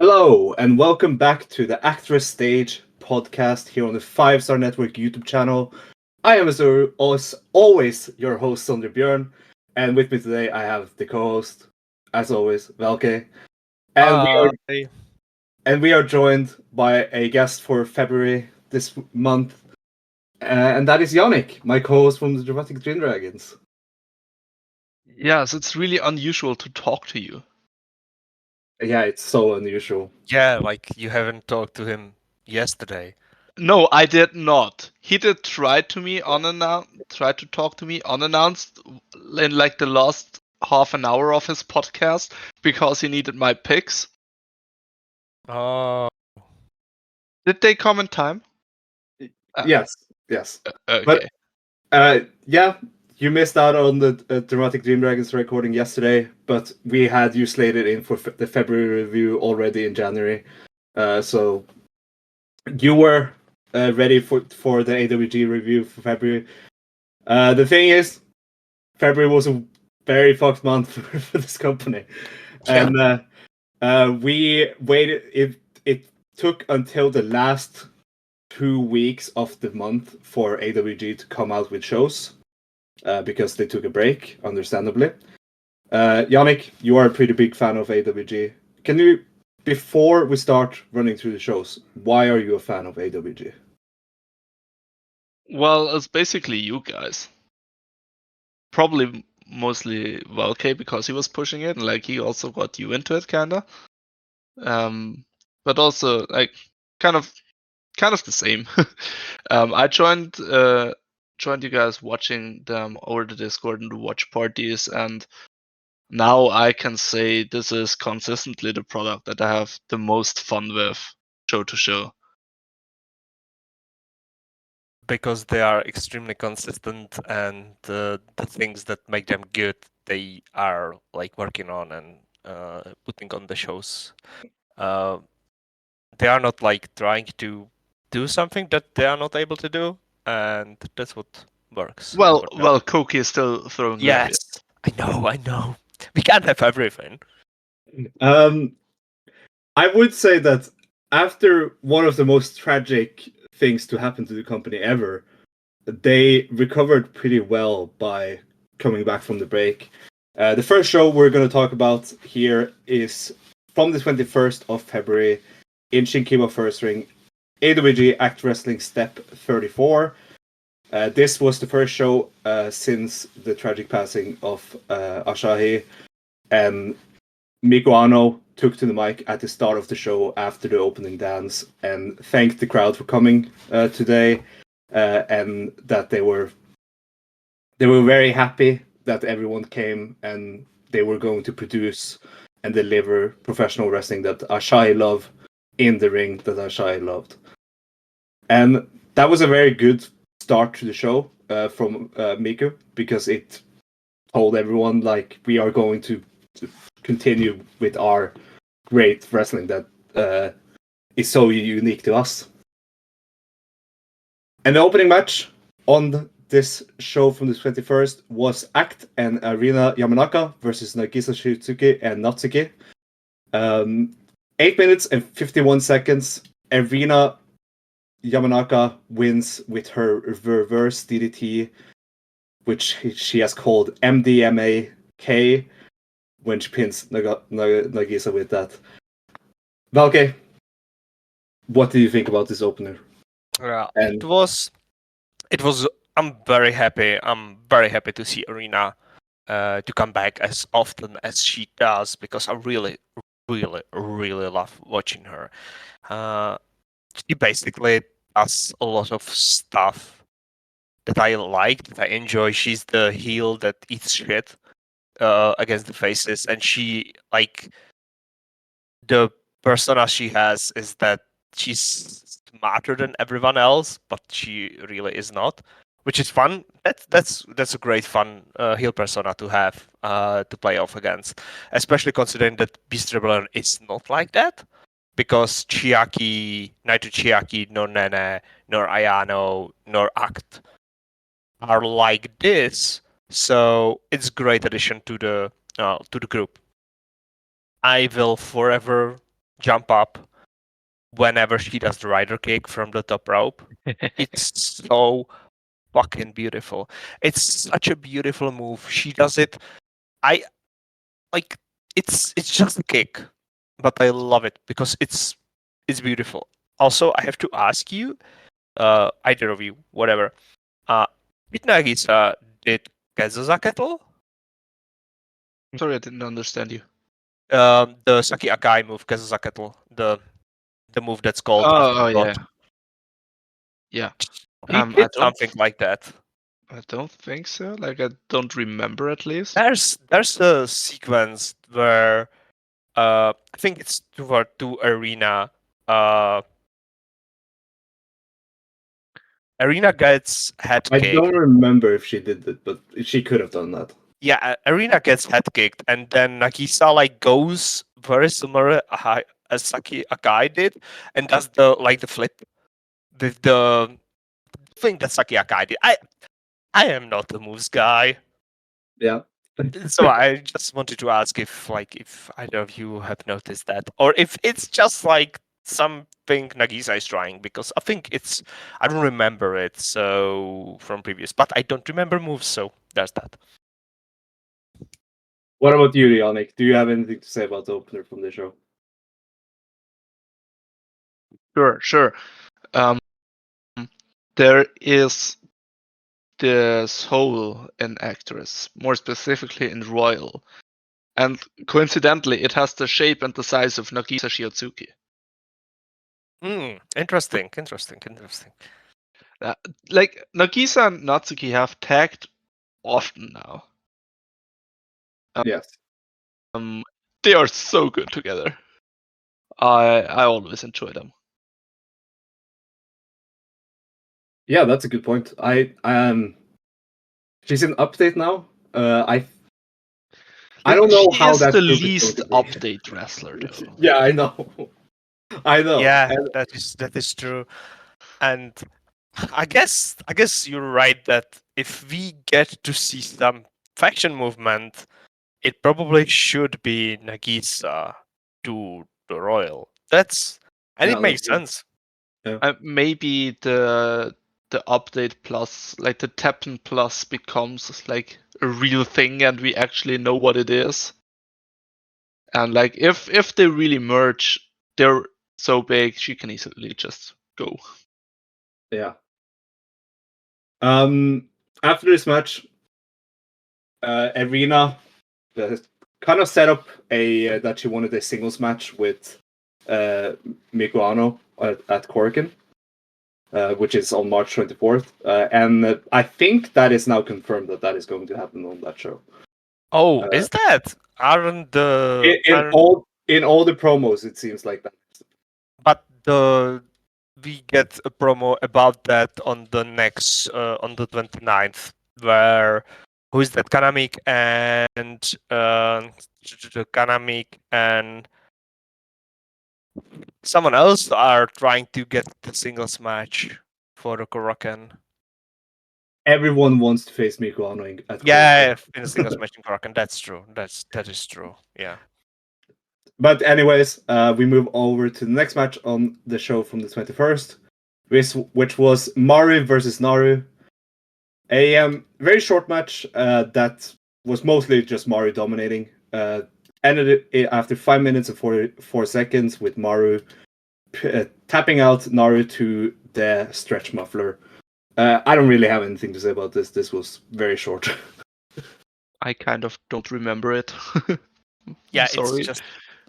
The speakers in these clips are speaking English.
Hello, and welcome back to the ActWres Stage podcast here on the 5-Star Network YouTube channel. I am, as always, your host, Sondre Björn, and with me today I have the co-host, as always, Velkej. And we are joined by a guest for February this month, and that is Yannik, my co-host from the Dramatic Dream Dragons. Yes, it's really unusual to talk to you. Yeah, it's so unusual. Yeah, like you haven't talked to him yesterday. No, I did not. He did try to talk to me unannounced in like the last half an hour of his podcast because he needed my picks. Oh, Did they come in time? Yes. Okay. But yeah, you missed out on the Dramatic Dream Dragons recording yesterday, but we had you slated in for the February review already in January. So you were ready for the AWG review for February. The thing is, February was a very fucked month for this company. Yeah. And we waited. It took until the last 2 weeks of the month for AWG to come out with shows. Because they took a break, understandably. Yannik, you are a pretty big fan of AWG. Can you, before we start running through the shows, why are you a fan of AWG? Well, it's basically you guys. Probably mostly Velkej because he was pushing it and like he also got you into it kinda. But also like kind of the same. I joined you guys watching them over the Discord and the watch parties, and now I can say this is consistently the product that I have the most fun with show to show. Because they are extremely consistent, and the things that make them good, they are like working on and putting on the shows. They are not like trying to do something that they are not able to do, and that's what works. Well, Koki is still throwing. Yes, I know. We can't have everything. I would say that after one of the most tragic things to happen to the company ever, they recovered pretty well by coming back from the break. The first show we're going to talk about here is from the 21st of February in Shinkiba First Ring, AWG Act Wrestling Step 34. This was the first show since the tragic passing of Asahi, and Miku Aono took to the mic at the start of the show after the opening dance and thanked the crowd for coming today, and that they were very happy that everyone came and they were going to produce and deliver professional wrestling that Asahi loved in the ring that Asahi loved. And that was a very good start to the show from Miku, because it told everyone like we are going to continue with our great wrestling that is so unique to us. And the opening match on this show from the 21st was Act and Arina Yamanaka versus Nagisa Shizuki and Natsuki. 8 minutes and 51 seconds. Arina Yamanaka wins with her reverse DDT, which she has called MDMAK, when she pins Nagisa with that. Velkej, what do you think about this opener? It was. I'm very happy. I'm very happy to see Arina to come back as often as she does, because I really love watching her. She basically does a lot of stuff that I like, that I enjoy. She's the heel that eats shit against the faces, and she, like, the persona she has is that she's smarter than everyone else, but she really is not, which is fun. That's a great fun heel persona to have to play off against, especially considering that Beast Rebellion is not like that, because neither Chiaki, nor Nene, nor Ayano, nor Act are like this. So it's a great addition to the group. I will forever jump up whenever she does the rider kick from the top rope. It's so fucking beautiful. It's such a beautiful move. She does it. I like it's just a kick, but I love it because it's beautiful. Also, I have to ask you, either of you, whatever. Did Nagisa did Kazuza Kettle? Sorry, I didn't understand you. The Saki Akai move, Kazuza Kettle, the move that's called. Oh, Afterthought. yeah. He I did don't. something like that. I don't think so. Like I don't remember at least. There's a sequence where I think it's toward to Arena. Arena gets head I kicked. don't remember if she did it, but she could have done that. Yeah, Arena gets head kicked, and then Nagisa like goes very similar as Saki Akai did, and does the flip with the thing that Saki Akai did. I am not the moves guy, Yeah. so I just wanted to ask if either of you have noticed that, or if it's just like something Nagisa is trying, because I think I don't remember it so from previous, but I don't remember moves, so there's that. What about you, Yannik? Do you have anything to say about the opener from the show? Sure. There is this hole in ActWres, more specifically in Royal, and coincidentally, it has the shape and the size of Nagisa Shiotsuki. Interesting. Like Nagisa and Natsuki have tagged often now. Yes. They are so good together. I always enjoy them. Yeah, that's a good point. She's in update now. I don't know how She is that the group least is going to be. update wrestler, though. Yeah, I know. I know. Yeah, And that is true. And I guess you're right that if we get to see some faction movement, it probably should be Nagisa to the Royal. It makes sense. Maybe the update plus, like the Teppen plus, becomes like a real thing, and we actually know what it is. And like if they really merge, they're so big she can easily just go. Yeah. After this match, Arena kind of set up that she wanted a singles match with Miku Aono at Korakuen, which is on March 24th. And I think that is now confirmed that is going to happen on that show. Oh, is that? Aren't the in all the promos it seems like that. But we get a promo about that on the next on the 29th, where who is that? Kanamic and someone else are trying to get the singles match for the Korakuen. Everyone wants to face Miku Aono at Korakuen. In a singles match in Korakuen. That's true. That is true. Yeah. But anyways, we move over to the next match on the show from the 21st, which was Mari versus Naru. A very short match that was mostly just Mari dominating. Ended it after 5 minutes and 44 seconds with Maru tapping out Naru to the stretch muffler. I don't really have anything to say about this. This was very short. I kind of don't remember it. Yeah, sorry.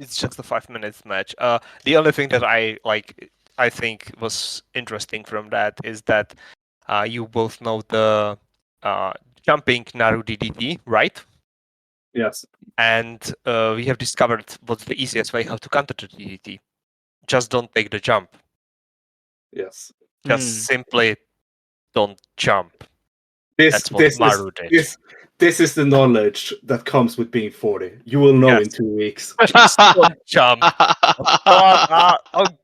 It's just a 5 minutes match. The only thing that I think was interesting from that is that you both know the jumping Naru DDT, right? Yes. And we have discovered what's the easiest way how to counter the DDT. Just don't take the jump. Yes. Just simply don't jump. This is the knowledge that comes with being 40. You will know in 2 weeks. Just don't jump. Oh, God,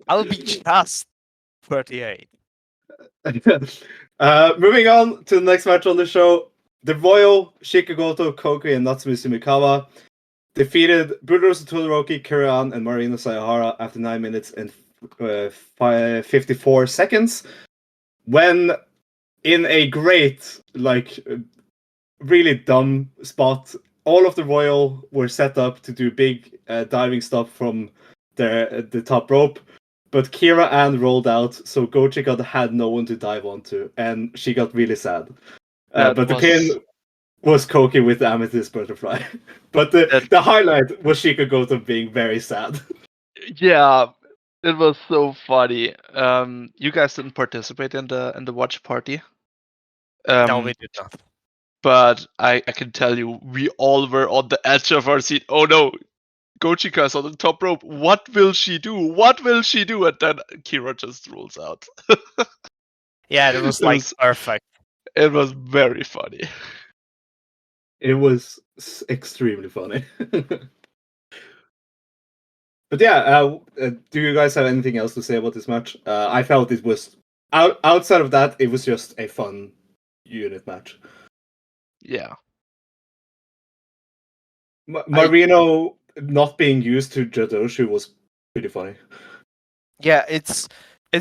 I'll be just 38. Moving on to the next match on the show, the Royal Shikagoto, Koki, and Natsumi Sumikawa defeated Bulldozer Todoroki, Kiran, and Marina Sayahara after 9 minutes and 54 seconds. When in a great, really dumb spot, all of the Royal were set up to do big diving stuff from the top rope, but Kira Ann rolled out, so Gochika had no one to dive onto, and she got really sad. But the pin was Koki with the Amethyst Butterfly. But the highlight was Shika Goto being very sad. Yeah, it was so funny. You guys didn't participate in the watch party. No, we did not. But I can tell you, we all were on the edge of our seat. Oh no, Gochika's on the top rope. What will she do? What will she do? And then Kira just rolls out. Yeah, it was perfect. It was very funny. It was extremely funny. But yeah, do you guys have anything else to say about this match? I felt it was outside of that, it was just a fun unit match. Yeah. Marino not being used to Jadoshu was pretty funny. Yeah, it's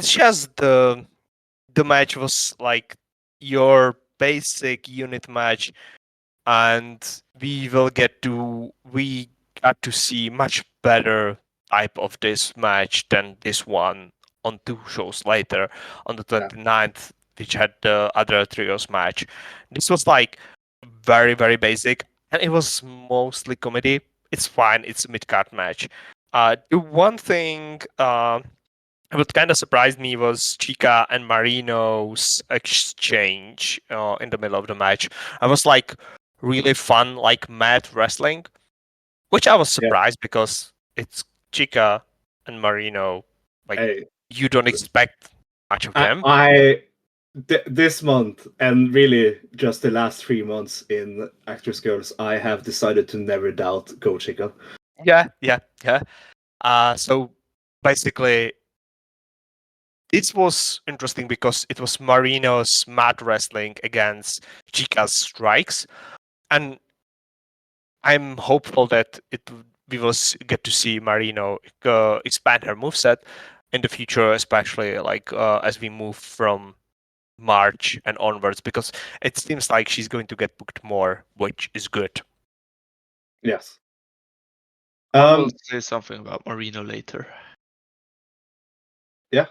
just the match was like your basic unit match, and we got to see much better type of this match than this one on 2 shows later on the 29th, which had the other trios match. This was like very, very basic, and it was mostly comedy. It's fine. It's a mid-card match. The one thing what kind of surprised me was Chica and Marino's exchange in the middle of the match. I was like really fun, like mad wrestling, which I was surprised because it's Chica and Marino. Like you don't expect much of them. This month, and really just the last 3 months in ActWres Girls, I have decided to never doubt Go Chica. Yeah. So basically, this was interesting because it was Marino's mad wrestling against Chica's strikes, and I'm hopeful that we will get to see Marino expand her moveset in the future, especially as we move from March and onwards, because it seems like she's going to get booked more, which is good. Yes. I will say something about Marino later. Yeah.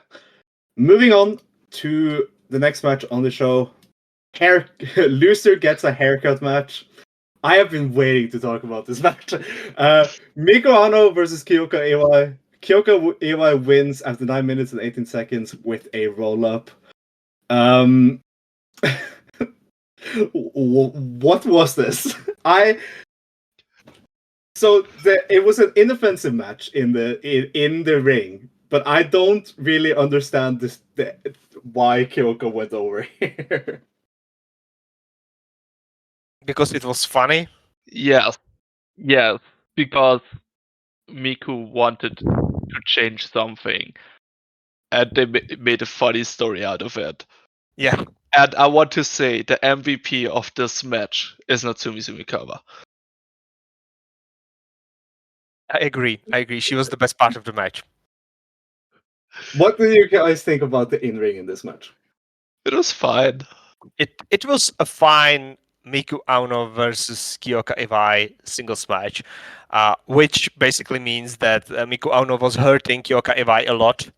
Moving on to the next match on the show. Loser gets a haircut match. I have been waiting to talk about this match. Miku Aono versus Kyoka AY. Kyoka AY wins after 9 minutes and 18 seconds with a roll-up. What was this? It was an inoffensive match in the ring, but I don't really understand why Kyoka went over here. Because it was funny? Yes, because Miku wanted to change something, and they made a funny story out of it. Yeah. And I want to say the MVP of this match is Natsumi Sumikawa. I agree. She was the best part of the match. What do you guys think about the in-ring in this match? It was fine. It was a fine Miku Aono versus Kyoka Iwai singles match, which basically means that Miku Aono was hurting Kyoka Iwai a lot.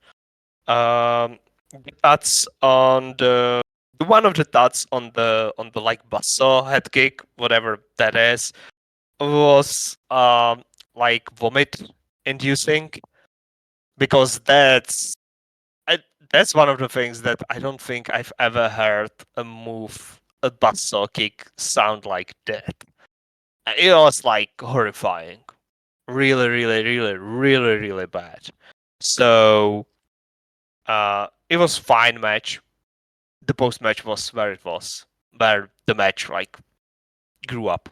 That's on the one of the dots on the like buzzsaw head kick, whatever that is, was like vomit inducing, because that's one of the things that I don't think I've ever heard a buzzsaw kick sound like that. It was like horrifying, really, really, really, really, really bad. So it was fine match. The post match was where it was, where the match like grew up,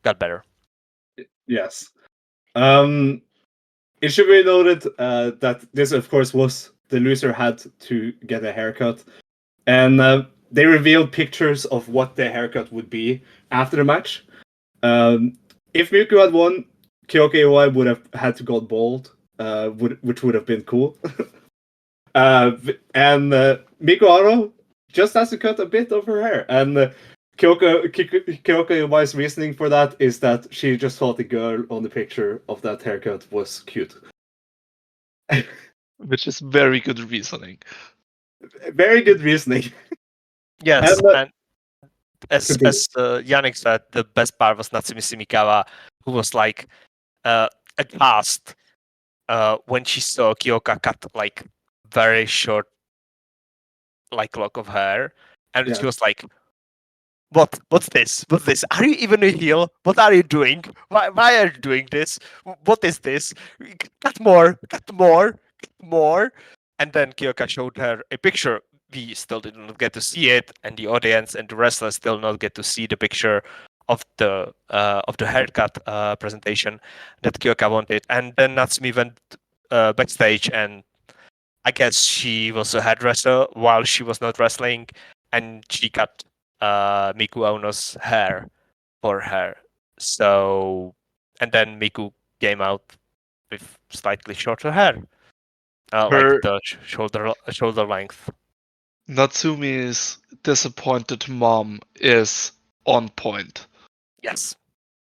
got better. Yes. It should be noted that this, of course, was the loser had to get a haircut, and they revealed pictures of what the haircut would be after the match. If Miku had won, Kyoka Iwai would have had to go bald, which would have been cool. And Miku Aono just has to cut a bit of her hair. And Kyoka Iwai's reasoning for that is that she just thought the girl on the picture of that haircut was cute. Which is very good reasoning. Very good reasoning. Yes, And, and as Yannik said, the best part was Natsumi Sumikawa, who was like aghast when she saw Kyoka cut like very short, like lock of hair, and she was like, What's this? What's this? Are you even a heel? What are you doing? Why are you doing this? What is this? Cut more, cut more, cut more." And then Kyoka showed her a picture. We still did not get to see it, and the audience and the wrestlers still not get to see the picture of the haircut presentation that Kyoka wanted. And then Natsumi went backstage, and I guess she was a hairdresser while she was not wrestling, and she cut Miku Aono's hair for her. So, and then Miku came out with slightly shorter hair, like the shoulder length. Natsumi's disappointed mom is on point. Yes.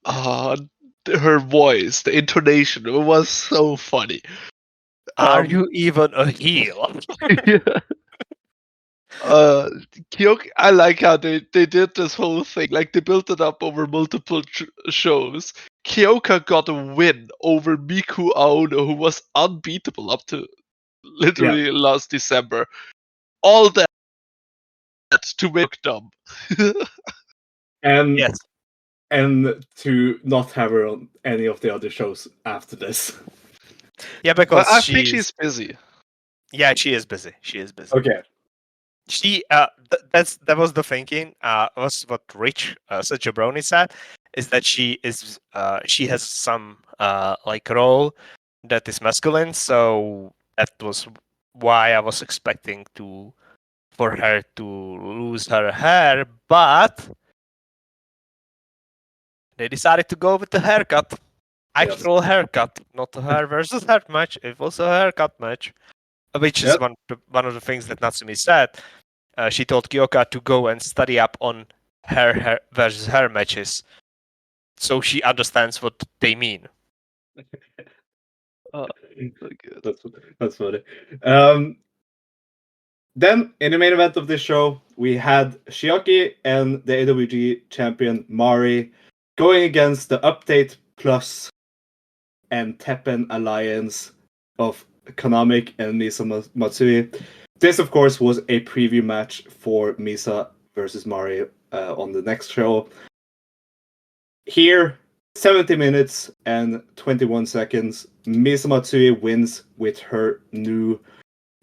Her voice, the intonation, it was so funny. Are you even a heel? Kyoka, I like how they did this whole thing. Like, they built it up over multiple shows. Kyoka got a win over Miku Aono, who was unbeatable up to literally last December. All that to make dumb. and Yes. and to not have her on any of the other shows after this. Yeah, because I think she's busy. Yeah, she is busy. She is busy. Okay. She that was the thinking. Was what Rich Jabroni said, is that she has some like role that is masculine. So that was why I was expecting for her to lose her hair, but they decided to go with the haircut. Actual haircut, not a hair versus hair match. It was a haircut match, which is one of the things that Natsumi said. She told Kyoka to go and study up on hair versus hair matches, so she understands what they mean. That's funny. Then, in the main event of this show, we had Shiaki and the AWG champion Mari going against the Update Plus and Teppen alliance of Kanamic and Misa Matsui. This, of course, was a preview match for Misa versus Mari on the next show. Here, 70 minutes and 21 seconds. Misa Matsui wins with her new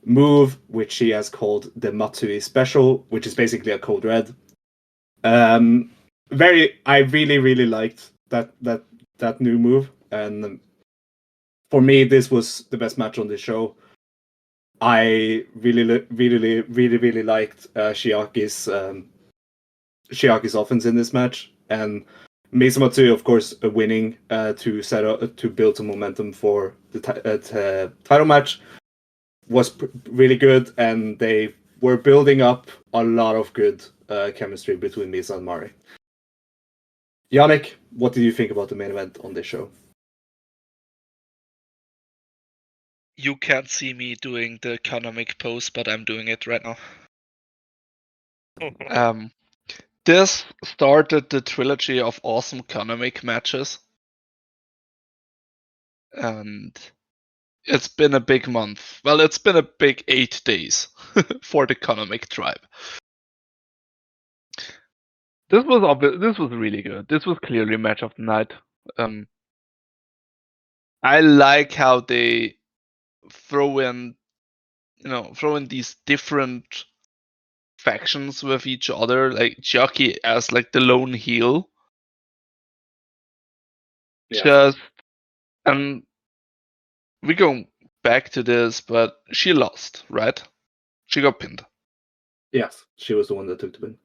move, which she has called the Matsui Special, which is basically a code red. I really liked that new move, and for me, this was the best match on the show. I really liked Shiaki's offense in this match, and Misa Matsui, of course, winning to build some momentum for the title match was really good, and they were building up a lot of good chemistry between Misa and Mari. Yannik, what did you think about the main event on this show? You can't see me doing the Kanamic pose, but I'm doing it right now. This started the trilogy of awesome Kanamic matches. And it's been a big month. Well, it's been a big 8 days for the Kanamic tribe. This was really good. This was clearly match of the night. I like how they throw in these different factions with each other, like Jockey as like the lone heel. We're going back to this, but she lost, right? She got pinned. Yes, she was the one that took the win.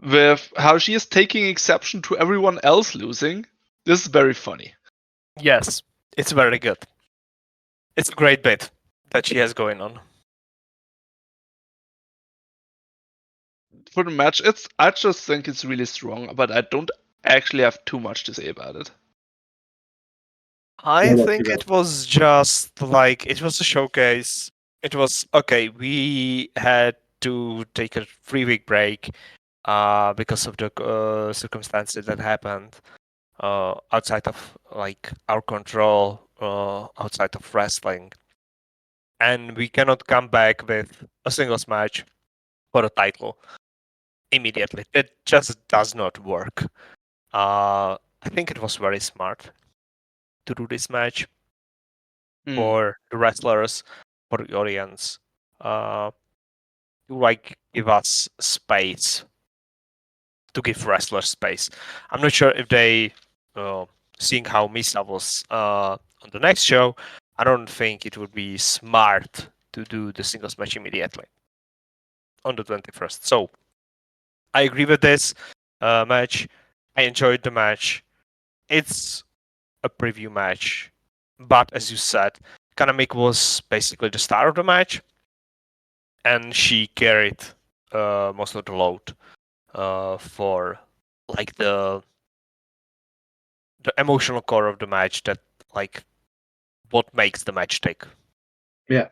With how she is taking exception to everyone else losing, this is very funny. Yes, it's very good. It's a great bit that she has going on. For the match, I just think it's really strong, but I don't actually have too much to say about it. I What about think you, it was just like it was a showcase. It was okay. We had to take a 3-week break because of the circumstances that happened outside of like our control, outside of wrestling, and we cannot come back with a singles match for a title immediately. It just does not work. I think it was very smart to do this match for the wrestlers, for the audience, to like give us space, to give wrestlers space. I'm not sure if they, seeing how Misa was on the next show, I don't think it would be smart to do the singles match immediately on the 21st. So I agree with this match. I enjoyed the match. It's a preview match, but as you said, Kanamic was basically the star of the match, and she carried most of the load for like the emotional core of the match, that like what makes the match tick. Yeah.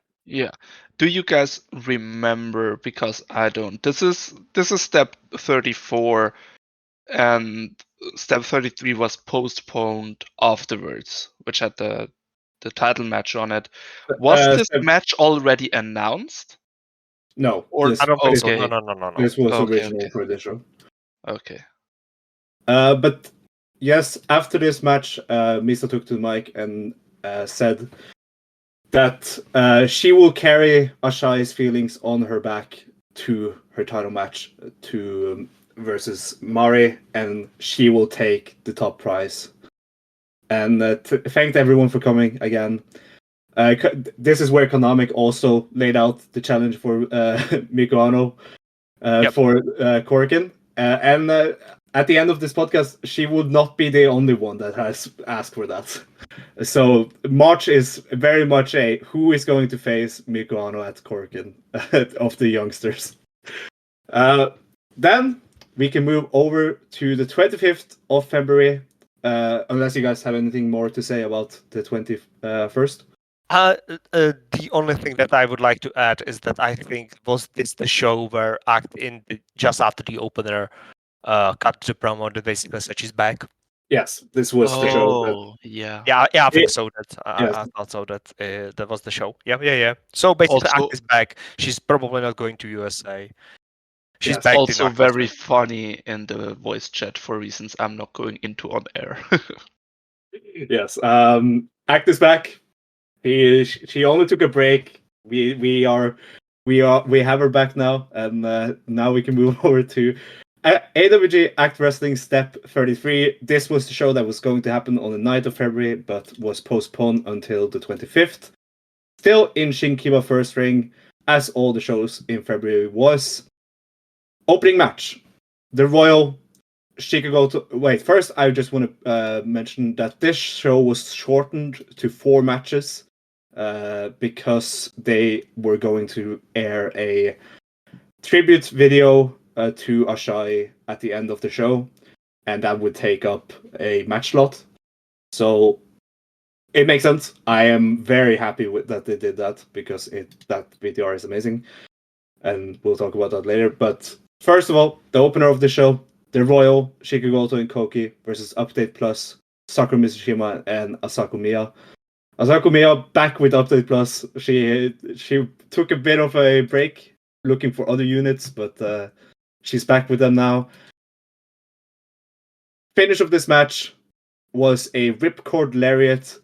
Do you guys remember? Because I don't. This is step 34, and step 33 was postponed afterwards, which had the title match on it. Was this match already announced? No, Or I don't think so. okay. No. this was Okay, original for the show. Okay. But yes, after this match, Misa took to the mic and said that she will carry Ashai's feelings on her back to her title match to versus Mari, and she will take the top prize. And thanked everyone for coming again. This is where Kanamic also laid out the challenge for Miku for Korkin. And at the end of this podcast, she would not be the only one that has asked for that. So March is very much a who is going to face Miku at Korkin of the youngsters. Then we can move over to the 25th of February, unless you guys have anything more to say about the 21st. The only thing that I would like to add is that I think was this the show where just after the opener cut the promo that basically said she's back. Yes, this was the show. Yeah. Yeah, I think so. That Yes. I thought so. That was the show. Yeah. So basically, Also- Act is back. She's probably not going to USA. She's Yes. back. Also in very funny in the voice chat for reasons I'm not going into on air. Yes. Act is back. She only took a break. We have her back now, and now we can move over to AWG Act Wrestling Step 33. This was the show that was going to happen on the 9th of February, but was postponed until the 25th. Still in Shinkiba First Ring, as all the shows in February was. Opening match. The Royal Chicago. Wait, first I just want to mention that this show was shortened to 4 matches because they were going to air a tribute video to Ashai at the end of the show, and that would take up a match slot. So it makes sense. I am very happy with that they did that because that VTR is amazing, and we'll talk about that later. But first of all, the opener of the show, the Royal Shikagoto and Koki versus Update Plus, Sakura Mizushima and Asako Miya. Asako Miya back with Update Plus. She took a bit of a break looking for other units, but she's back with them now. Finish of this match was a ripcord lariat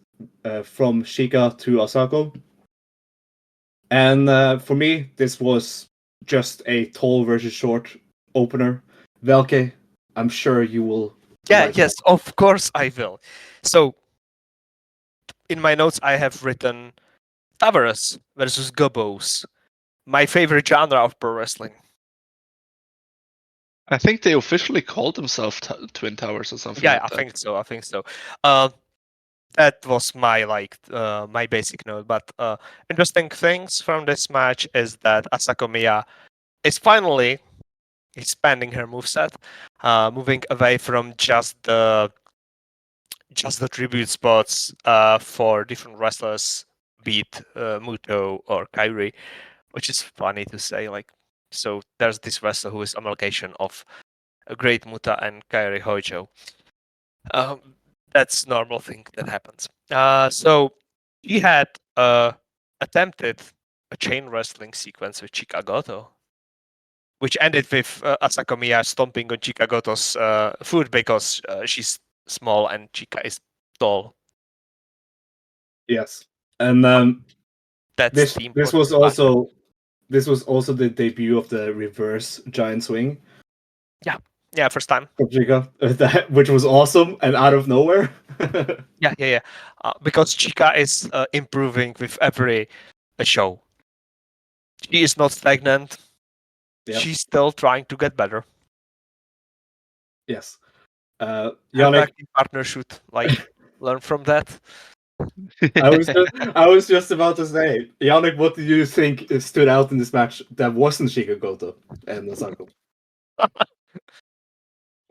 from Shika to Asako. And for me, this was just a tall versus short opener. Velkej, I'm sure you will. Yes, of course I will. So, in my notes, I have written ActWres versus Gobos, my favorite genre of pro wrestling. I think they officially called themselves Twin Towers or something. Yeah, like I that. think so. that was my my basic note. But interesting things from this match is that Asako Miya is finally expanding her moveset, moving away from just the tribute spots for different wrestlers, be it Muto or Kairi, which is funny to say. Like, so there's this wrestler who is amalgamation of a Great Muta and Kairi Hojo. That's normal thing that happens. So he had attempted a chain wrestling sequence with Chikagoto, which ended with Asako Miya stomping on Chikagoto's foot because she's small and Chika is tall. Yes, and That's this the this important was part. also the debut of the reverse giant swing. Yeah, first time. From Chica, which was awesome and out of nowhere. Yeah. Because Chika is improving with every show. She is not stagnant. Yep. She's still trying to get better. Yes. Her Yannik, acting partner should learn from that. I was just about to say, Yannik, what do you think stood out in this match that wasn't Shikagoto and Osako?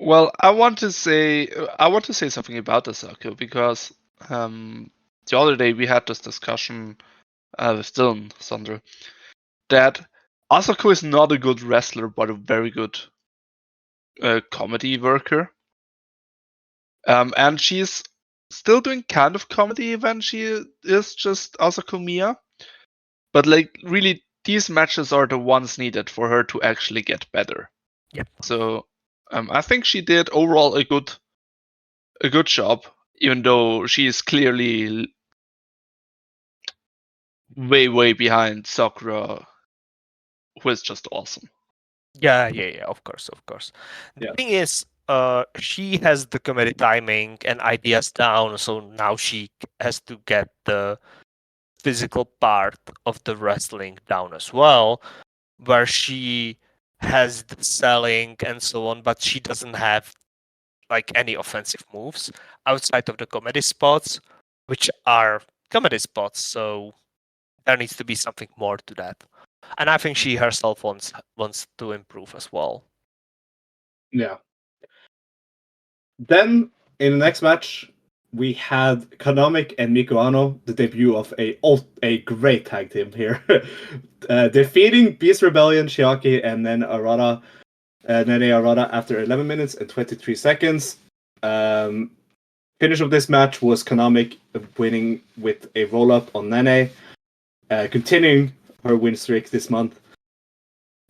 Well, I want to say something about Asako because the other day we had this discussion with Dylan Sondre that Asako is not a good wrestler but a very good comedy worker. And she's still doing kind of comedy when she is just Asako Miya. But like really these matches are the ones needed for her to actually get better. Yep. So I think she did overall a good job, even though she is clearly way behind Sakura, who is just awesome. Yeah, of course. The Yeah. thing is, she has the comedy timing and ideas down, so now she has to get the physical part of the wrestling down as well, where she has the selling and so on, but she doesn't have like any offensive moves outside of the comedy spots, which are comedy spots. So there needs to be something more to that, and I think she herself wants to improve as well. Yeah. Then in the next match, we had Kanamic and Miku, the debut of a great tag team here, defeating Beast Rebellion, Shiaki, and then Nene Arata after 11 minutes and 23 seconds. Finish of this match was Kanamic winning with a roll up on Nene, continuing her win streak this month.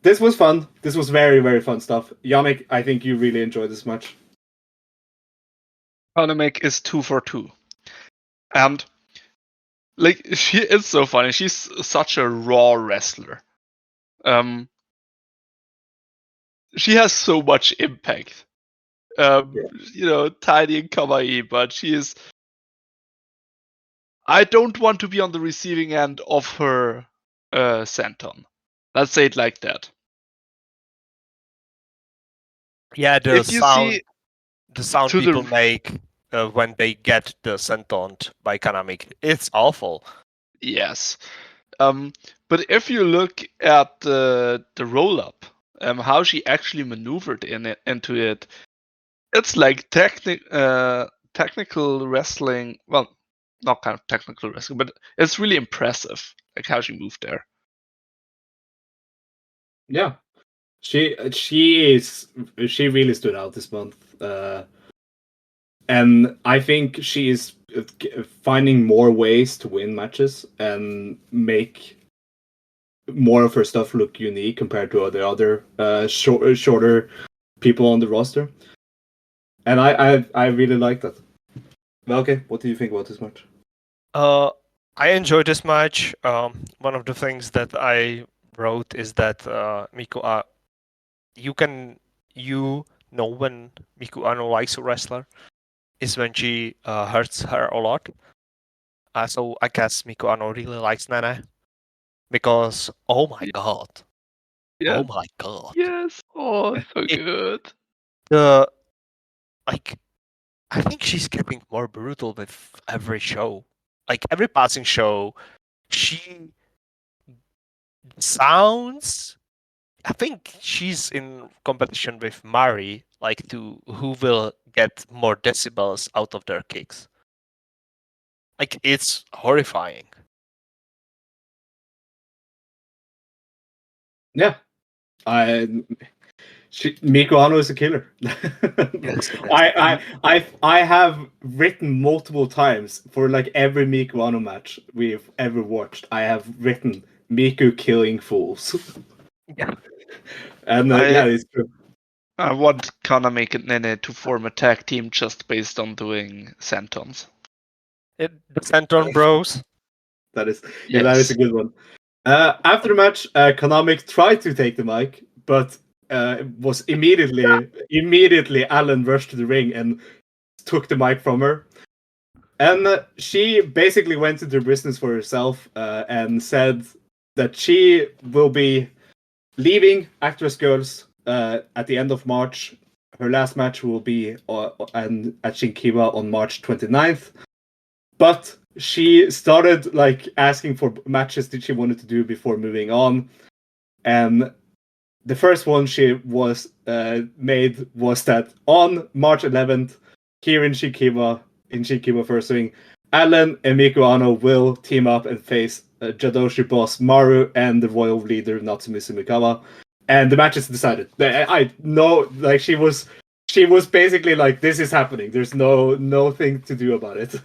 This was fun. This was very fun stuff. Yannik, I think you really enjoyed this match. Kanamic is 2 for 2. And like she is so funny. She's such a raw wrestler. She has so much impact. Tiny and kawaii, but she is. I don't want to be on the receiving end of her senton. Let's say it like that. Yeah, the If you see the sound to people the make when they get the senton by Kanamic, it's awful. yes, but if you look at the roll up, how she actually maneuvered into it, it's like technical wrestling. Well, not kind of technical wrestling, but it's really impressive, like how she moved there. Yeah, she really stood out this month, and I think she is finding more ways to win matches and make more of her stuff look unique compared to the other shorter people on the roster. And I really like that. Velkej, what do you think about this match? I enjoyed this match. One of the things that I wrote is that Miku, you know when Miku Ano likes a wrestler is when she hurts her a lot. So I guess Miku Ano really likes Nana because oh my god, Yeah. oh my god, Yes. Oh, so good. The like I think she's getting more brutal with every show. Like every passing show, she sounds. I think she's in competition with Mari, like to who will get more decibels out of their kicks. Like it's horrifying. Yeah, Miku Aono is a killer. Yes, it is. I have written multiple times for like every Miku Aono match we've ever watched. I have written Miku killing fools, Yeah. and yeah, it's true. I want Kanamic and Naru to form a tag team just based on doing sentons. The Centron Bros. That is that is a good one. After the match, Kanamic tried to take the mic, but was immediately Alan rushed to the ring and took the mic from her. And she basically went into business for herself and said that she will be leaving ActWres Girls at the end of March. Her last match will be at Shinkiba on March 29th. But she started like asking for matches that she wanted to do before moving on. And the first one she was made was that on March 11th, here in Shinkiba First Swing, Alan and Miku Aono will team up and face Jadoshi boss Maru and the royal leader Natsumi Sumikawa. And the match is decided. I know, like she was basically like, this is happening. There's no thing to do about it.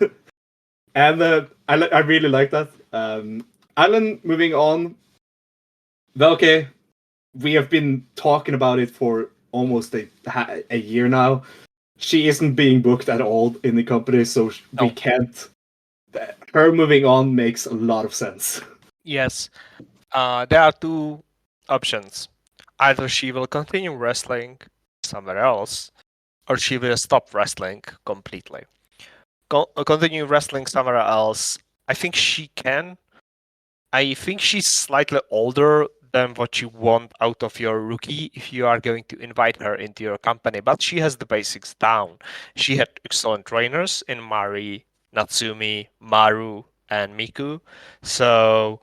And I really like that. Alan, moving on. Velkej, we have been talking about it for almost a year now. She isn't being booked at all in the company, so we can't. Her moving on makes a lot of sense. Yes. There are two options. Either she will continue wrestling somewhere else, or she will stop wrestling completely. Continue wrestling somewhere else. I think she can. I think she's slightly older than what you want out of your rookie if you are going to invite her into your company, but she has the basics down. She had excellent trainers in Mari, Natsumi, Maru, and Miku. So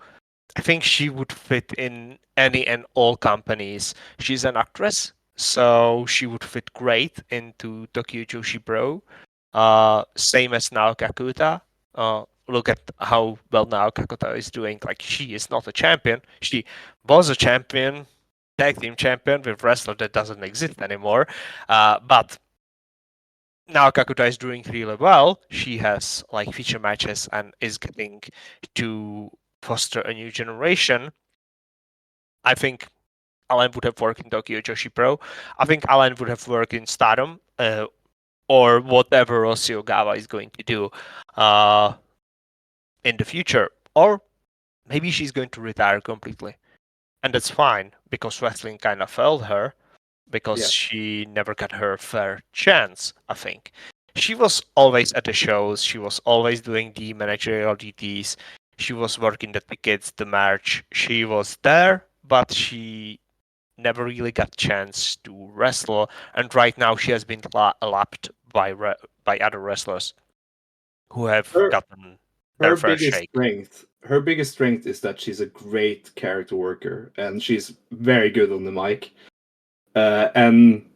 I think she would fit in any and all companies. She's an actress, so she would fit great into Tokyo Joshi Pro. Same as Naoki Kakuta. Look at how well Naoki Kakuta is doing. Like she is not a champion. She was a champion, tag team champion with wrestler that doesn't exist anymore. But now Kakuta is doing really well. She has like feature matches and is getting to foster a new generation. I think Alan would have worked in Tokyo Joshi Pro. I think Alan would have worked in Stardom or whatever Rossio Gawa is going to do in the future. Or maybe she's going to retire completely. And that's fine because wrestling kind of failed her because she never got her fair chance, I think. She was always at the shows. She was always doing the managerial duties. She was working the tickets, the merch. She was there, but she never really got chance to wrestle. And right now, she has been lapped by other wrestlers who have gotten their fair shake. Her biggest strength is that she's a great character worker, and she's very good on the mic. And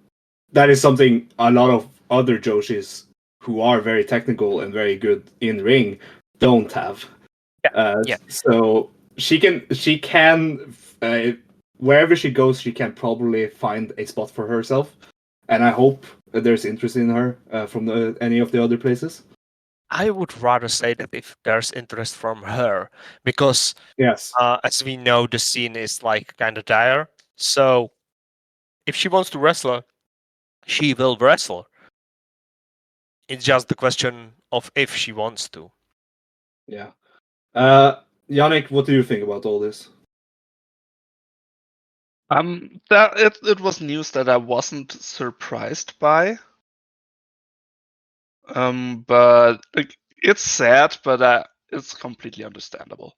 that is something a lot of other Joshis who are very technical and very good in ring don't have. So she can wherever she goes, she can probably find a spot for herself. And I hope there's interest in her from any of the other places. I would rather say that if there's interest from her, because as we know, the scene is like kind of dire. So if she wants to wrestle, she will wrestle. It's just the question of if she wants to. Yeah. Yannik, what do you think about all this? That it was news that I wasn't surprised by. But like, it's sad, but it's completely understandable.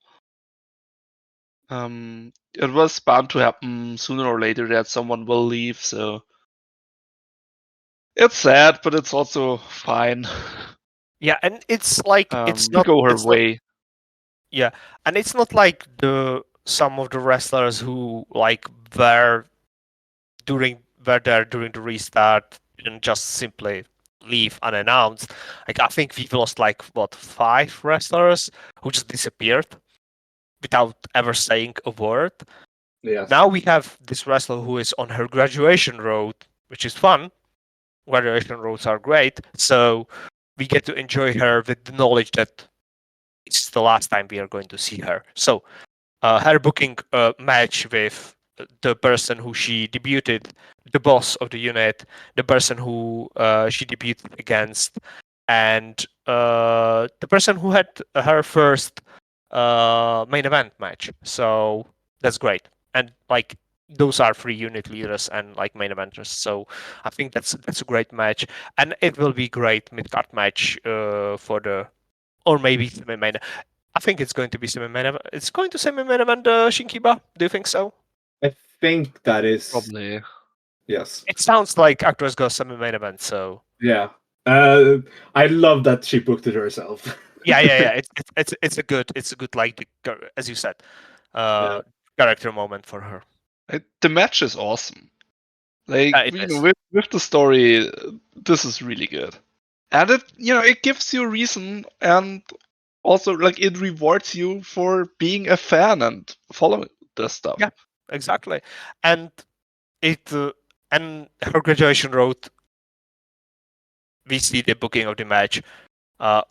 It was bound to happen sooner or later that someone will leave, so It's sad, but it's also fine. Yeah, and it's like it's not go her it's not- way. yeah, and it's not like some of the wrestlers who like were there during the restart and just simply leave unannounced. Like I think we've lost like 5 wrestlers who just disappeared without ever saying a word. Yes. Now we have this wrestler who is on her graduation road, which is fun. Graduation roads are great, so we get to enjoy her with the knowledge that it's the last time we are going to see her. So her booking a match with the person who she debuted, the boss of the unit, the person who she debuted against, and the person who had her first main event match. So that's great. And like those are 3 unit leaders and like main eventers. So I think that's a great match, and it will be great mid card match for the or maybe semi-main. I think it's going to be semi-main event. It's going to semi-main event Shinkiba. Do you think so? I think that is Probably. yes. It sounds like ActWres goes semi-main event. So Yeah. I love that she booked it herself. yeah. It's a good like as you said, Yeah. character moment for her. The match is awesome. Like It is. with the story, this is really good, and it gives you a reason, and also like it rewards you for being a fan and following this stuff. Yeah, exactly. And it and her graduation road. We see the booking of the match.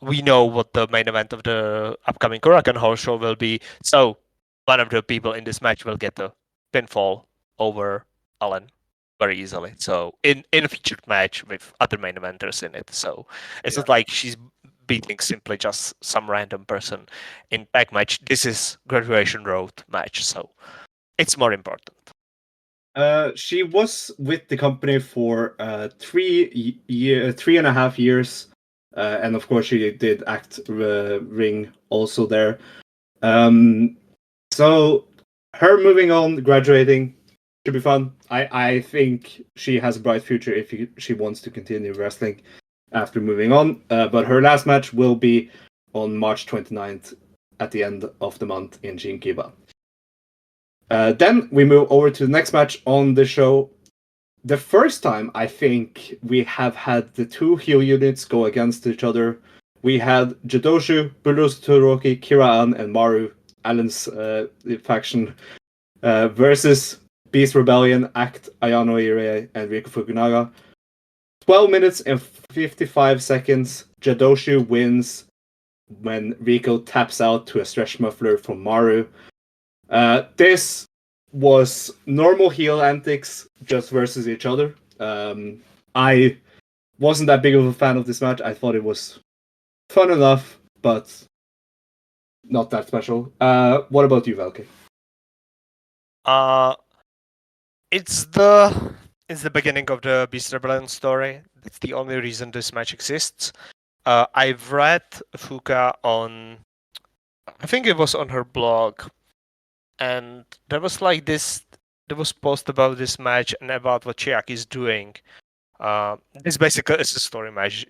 We know what the main event of the upcoming Korakuen Hall show will be. So one of the people in this match will get the pinfall over Alan very easily. So in a featured match with other main eventers in it. So it's not like she's beating simply just some random person in tag match. This is graduation road match. So it's more important. She was with the company for 3.5 years, and of course she did act ring also there. So her moving on, graduating should be fun. I think she has a bright future if she wants to continue wrestling after moving on. But her last match will be on March 29th at the end of the month in Shinkiba. Then we move over to the next match on the show. The first time I think we have had the 2 heel units go against each other. We had Jadoshu, Bulus Toroki, Kiraan, and Maru, Alan's faction, versus Beast Rebellion, Act, Ayano Ire, and Riko Fukunaga. 12 minutes and 55 seconds. Jadoshu wins when Riko taps out to a stretch muffler from Maru. This was normal heel antics just versus each other. I wasn't that big of a fan of this match. I thought it was fun enough, but not that special. What about you, Velkej? It's the beginning of the Beast Rebellion story. That's the only reason this match exists. I've read Fuka on, I think it was on her blog, and there was post about this match and about what Chiaki is doing. This basically is a story match.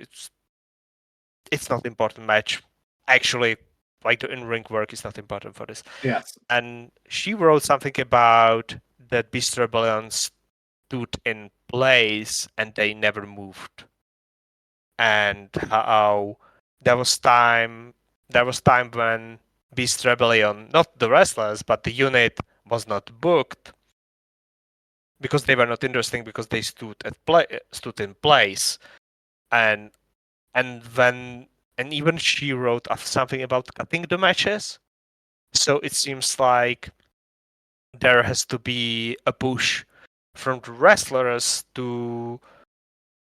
It's not important match. Actually, like the in-ring work is not important for this. Yes. And she wrote something about that Beast Rebellion stood in place and they never moved. And how there was time when Beast Rebellion, not the wrestlers, but the unit was not booked because they were not interesting because they stood in place. And even she wrote something about cutting the matches. So it seems like there has to be a push from the wrestlers to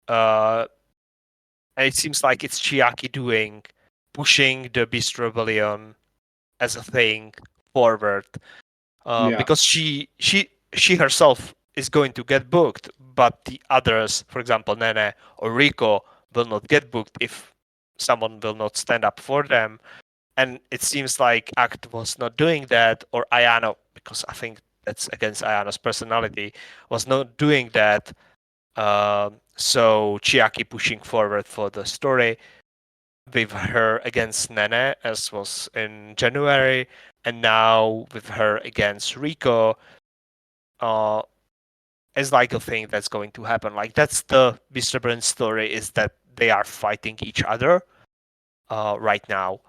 and it seems like it's Chiaki pushing the Beast Rebellion as a thing forward. Because she herself is going to get booked, but the others, for example Nene or Rico, will not get booked if someone will not stand up for them. And it seems like Act was not doing that, or Ayano, because I think that's against Ayano's personality, was not doing that. So Chiaki pushing forward for the story with her against Nene, as was in January, and now with her against Rico, is like a thing that's going to happen. Like that's the Mr. Burns story, is that they are fighting each other right now.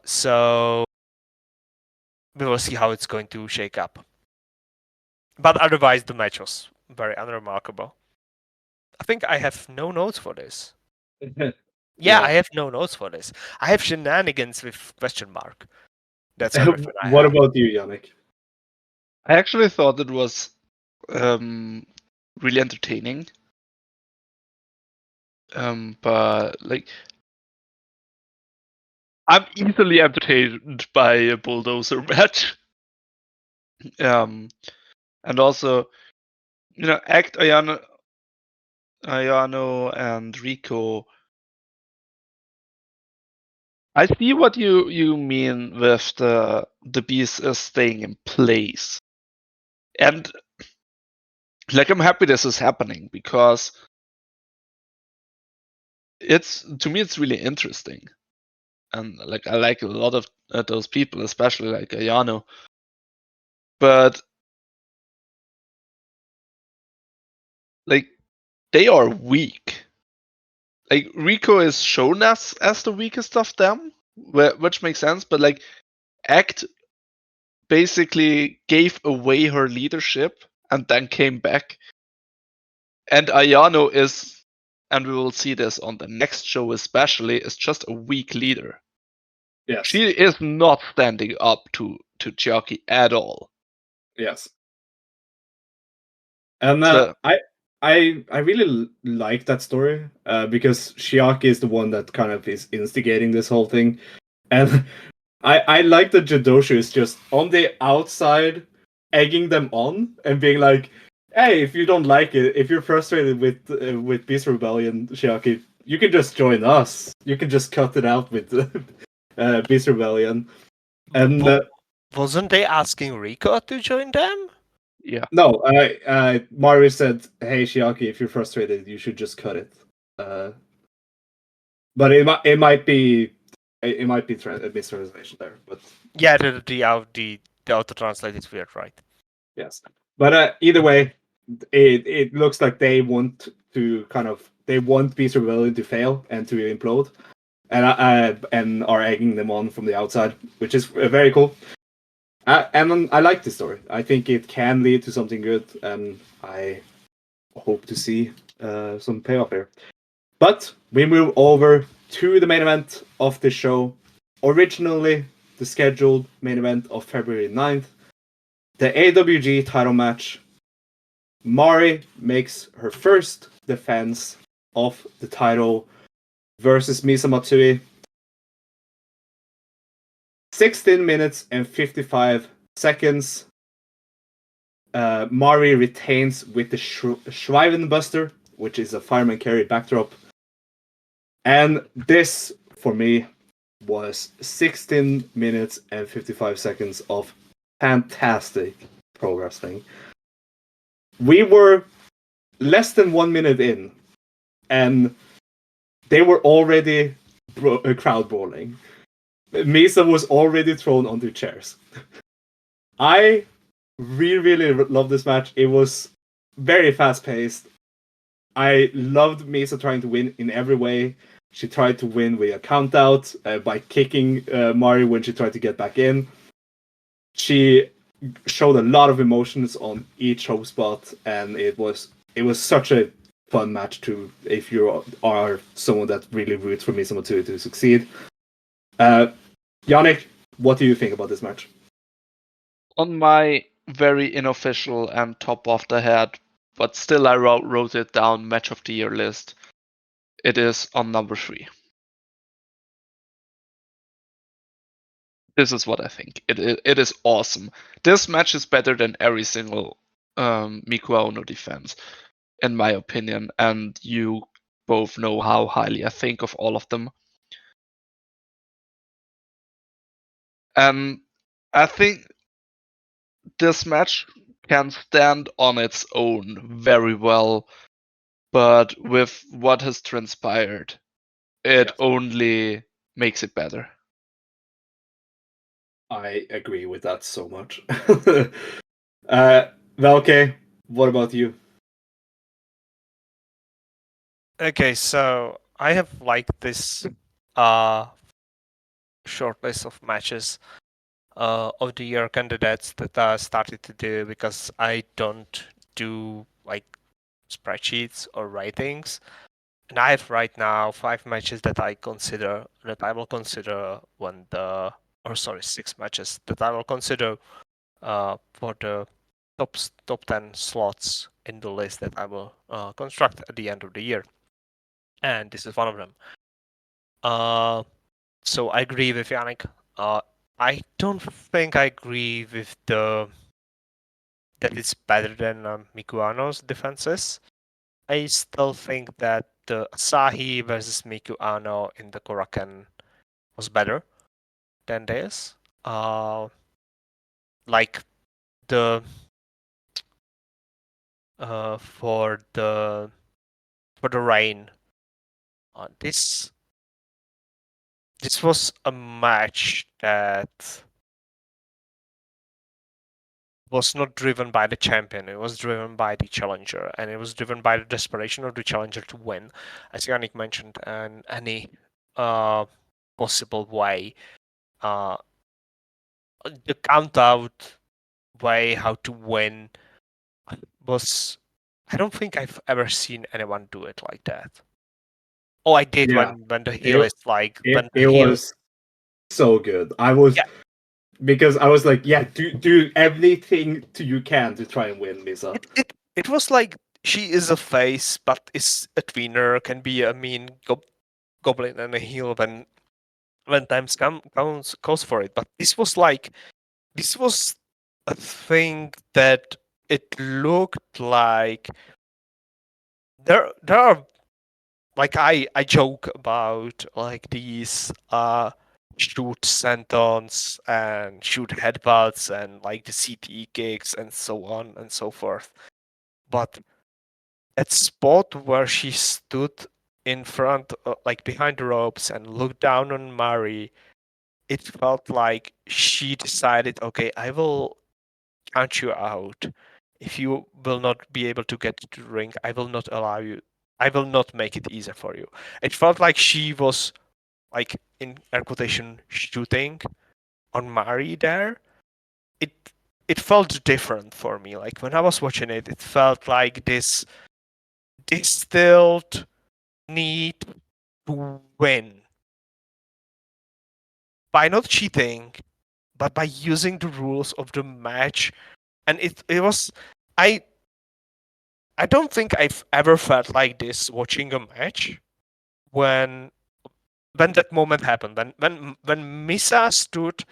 So we will see how it's going to shake up. But otherwise, the match was very unremarkable. I think I have no notes for this. Yeah, I have no notes for this. I have shenanigans with question mark. That's everything I What have. about you, Yannik? I actually thought it was really entertaining. But like, I'm easily entertained by a bulldozer match. And also, Act Aono and Rico. I see what you mean with the beast staying in place, and like I'm happy this is happening because to me it's really interesting, and like I like a lot of those people, especially like Aono, but like they are weak. Like Rico is shown as the weakest of them, which makes sense. But like Act basically gave away her leadership and then came back. And Ayano is, and we will see this on the next show especially, is just a weak leader. Yes. She is not standing up to Chiaki at all. Yes. And I really like that story because Chiaki is the one that kind of is instigating this whole thing, and I like that Jadoshu is just on the outside, egging them on and being like, "Hey, if you don't like it, if you're frustrated with Beast Rebellion, Chiaki, you can just join us. You can just cut it out with Beast Rebellion." And wasn't they asking Rico to join them? Yeah. No, Mari said, "Hey, Chiaki, if you're frustrated, you should just cut it." But it might be a mistranslation there. But yeah, the auto translate is weird, right? Yes, but either way, it looks like they want Beast Rebellion to fail and to implode, and are egging them on from the outside, which is very cool. And I like this story. I think it can lead to something good, and I hope to see some payoff here. But we move over to the main event of the show. Originally, the scheduled main event of February 9th, the AWG title match. Mari makes her first defense of the title versus Misa Matsui. 16 minutes and 55 seconds. Mari retains with the Schweivenbuster, which is a fireman carry backdrop. And this, for me, was 16 minutes and 55 seconds of fantastic pro wrestling. We were less than 1 minute in, and they were already crowd brawling. Misa was already thrown onto chairs. I really love this match. It was very fast paced. I loved Misa trying to win in every way. She tried to win with a count out by kicking Mari when she tried to get back in. She showed a lot of emotions on each home spot, and it was such a fun match to if you are someone that really roots for Misa Matsui to succeed. Yannik, what do you think about this match? On my very unofficial and top of the head, but still I wrote it down match of the year list. It is on number 3. This is what I think. It is awesome. This match is better than every single Miku Aono defense, in my opinion, and you both know how highly I think of all of them. And I think this match can stand on its own very well but with what has transpired, it Yes. only makes it better. I agree with that so much. Velkej, what about you? Okay, so I have like this short list of matches of the year candidates that I started to do because I don't do like spreadsheets or ratings. And I have right now 5 matches that I will consider when the, or sorry, 6 matches that I will consider for the top 10 slots in the list that I will construct at the end of the year. And this is one of them. So I agree with Yannik. I don't think I agree with that it's better than Mikuano's defenses. I still think that the Asahi versus Mikuano in the Koraken was better than this. Like the for the rain. This was a match that was not driven by the champion. It was driven by the challenger, and it was driven by the desperation of the challenger to win, as Yannik mentioned, and any possible way. The count out way how to win was, I don't think I've ever seen anyone do it like that. Oh, I did Yeah. when the heel is like when the It heel. was so good. I was Yeah. because I was like, yeah, do everything you can to try and win, Misa. It was like she is a face, but is a tweener, can be a mean goblin and a heel when times calls for it. But this was a thing that it looked like there are, like, I joke about like these shoot sentons and shoot headbutts and like the CTE kicks and so on and so forth. But that spot where she stood in front, like behind the ropes and looked down on Mari, it felt like she decided, okay, I will count you out. If you will not be able to get to the ring, I will not allow you. I will not make it easier for you. It felt like she was, like, in air quotation, shooting on Mari there. It felt different for me. Like when I was watching it, it felt like this distilled need to win by not cheating, but by using the rules of the match. And it was, I don't think I've ever felt like this watching a match when that moment happened. When Misa stood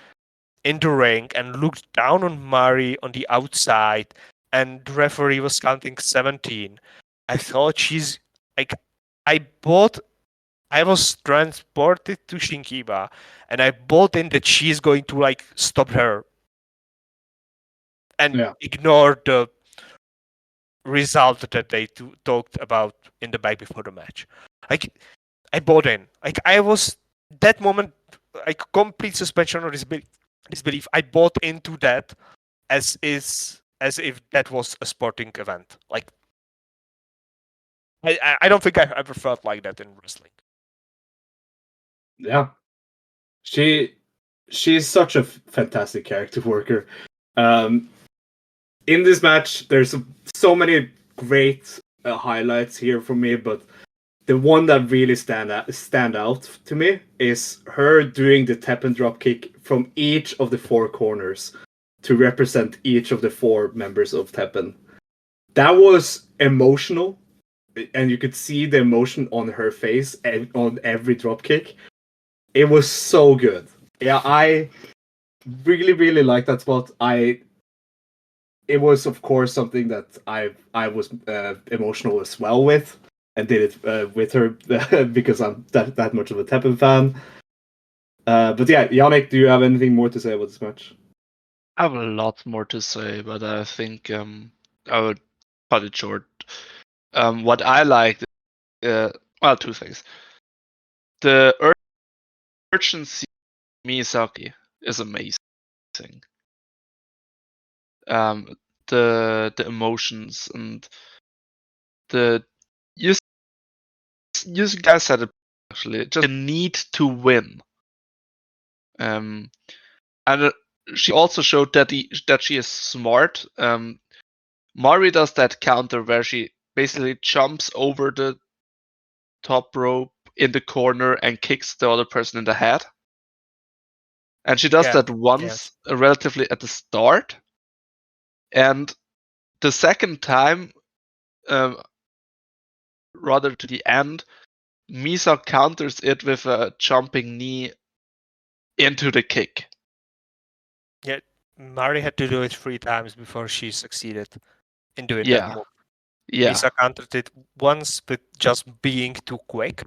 in the ring and looked down on Mari on the outside, and the referee was counting 17. I thought she's like, I was transported to Shinkiba, and I bought in that she's going to like stop her and ignore the result that they talked about in the back before the match. Like, I bought in. Like, I was that moment, like, complete suspension of disbelief. I bought into that as if that was a sporting event. Like, I don't think I've ever felt like that in wrestling. Yeah, she's such a fantastic character worker. In this match, there's so many great highlights here for me, but the one that really stand out to me is her doing the tap and drop kick from each of the 4 corners to represent each of the 4 members of Teppen. That was emotional, and you could see the emotion on her face on every drop kick. It was so good. Yeah, I really, really like that spot. It was, of course, something that I was emotional as well with, and did it with her because I'm that much of a Teppen fan. But yeah, Yannik, do you have anything more to say about this match? I have a lot more to say, but I think I would cut it short. What I liked, well, two things. The urgency of Miyazaki is amazing. The emotions and you guys said it actually, just the need to win. And she also showed that she is smart. Mari does that counter where she basically jumps over the top rope in the corner and kicks the other person in the head. And she does that once, relatively at the start. And the second time, rather to the end, Misa counters it with a jumping knee into the kick. Yeah, Mari had to do it 3 times before she succeeded in doing that move. Yeah. Misa countered it once with just being too quick,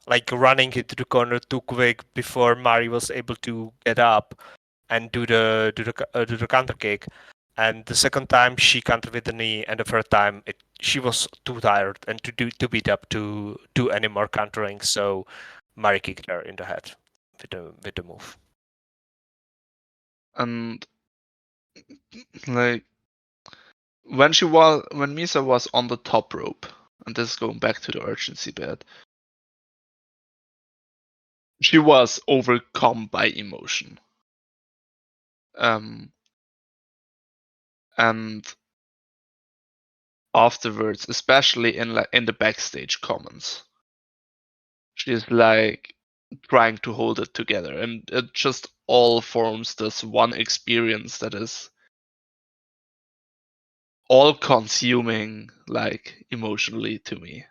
like running into the corner too quick before Mari was able to get up and do the counter kick. And the second time she countered with the knee, and the third time she was too tired and to beat up to do any more countering. So Mari kicked her in the head with the move. And like when Misa was on the top rope, and this is going back to the urgency bit, she was overcome by emotion. And afterwards, especially in the backstage comments, she's like trying to hold it together, and it just all forms this one experience that is all consuming, like emotionally to me.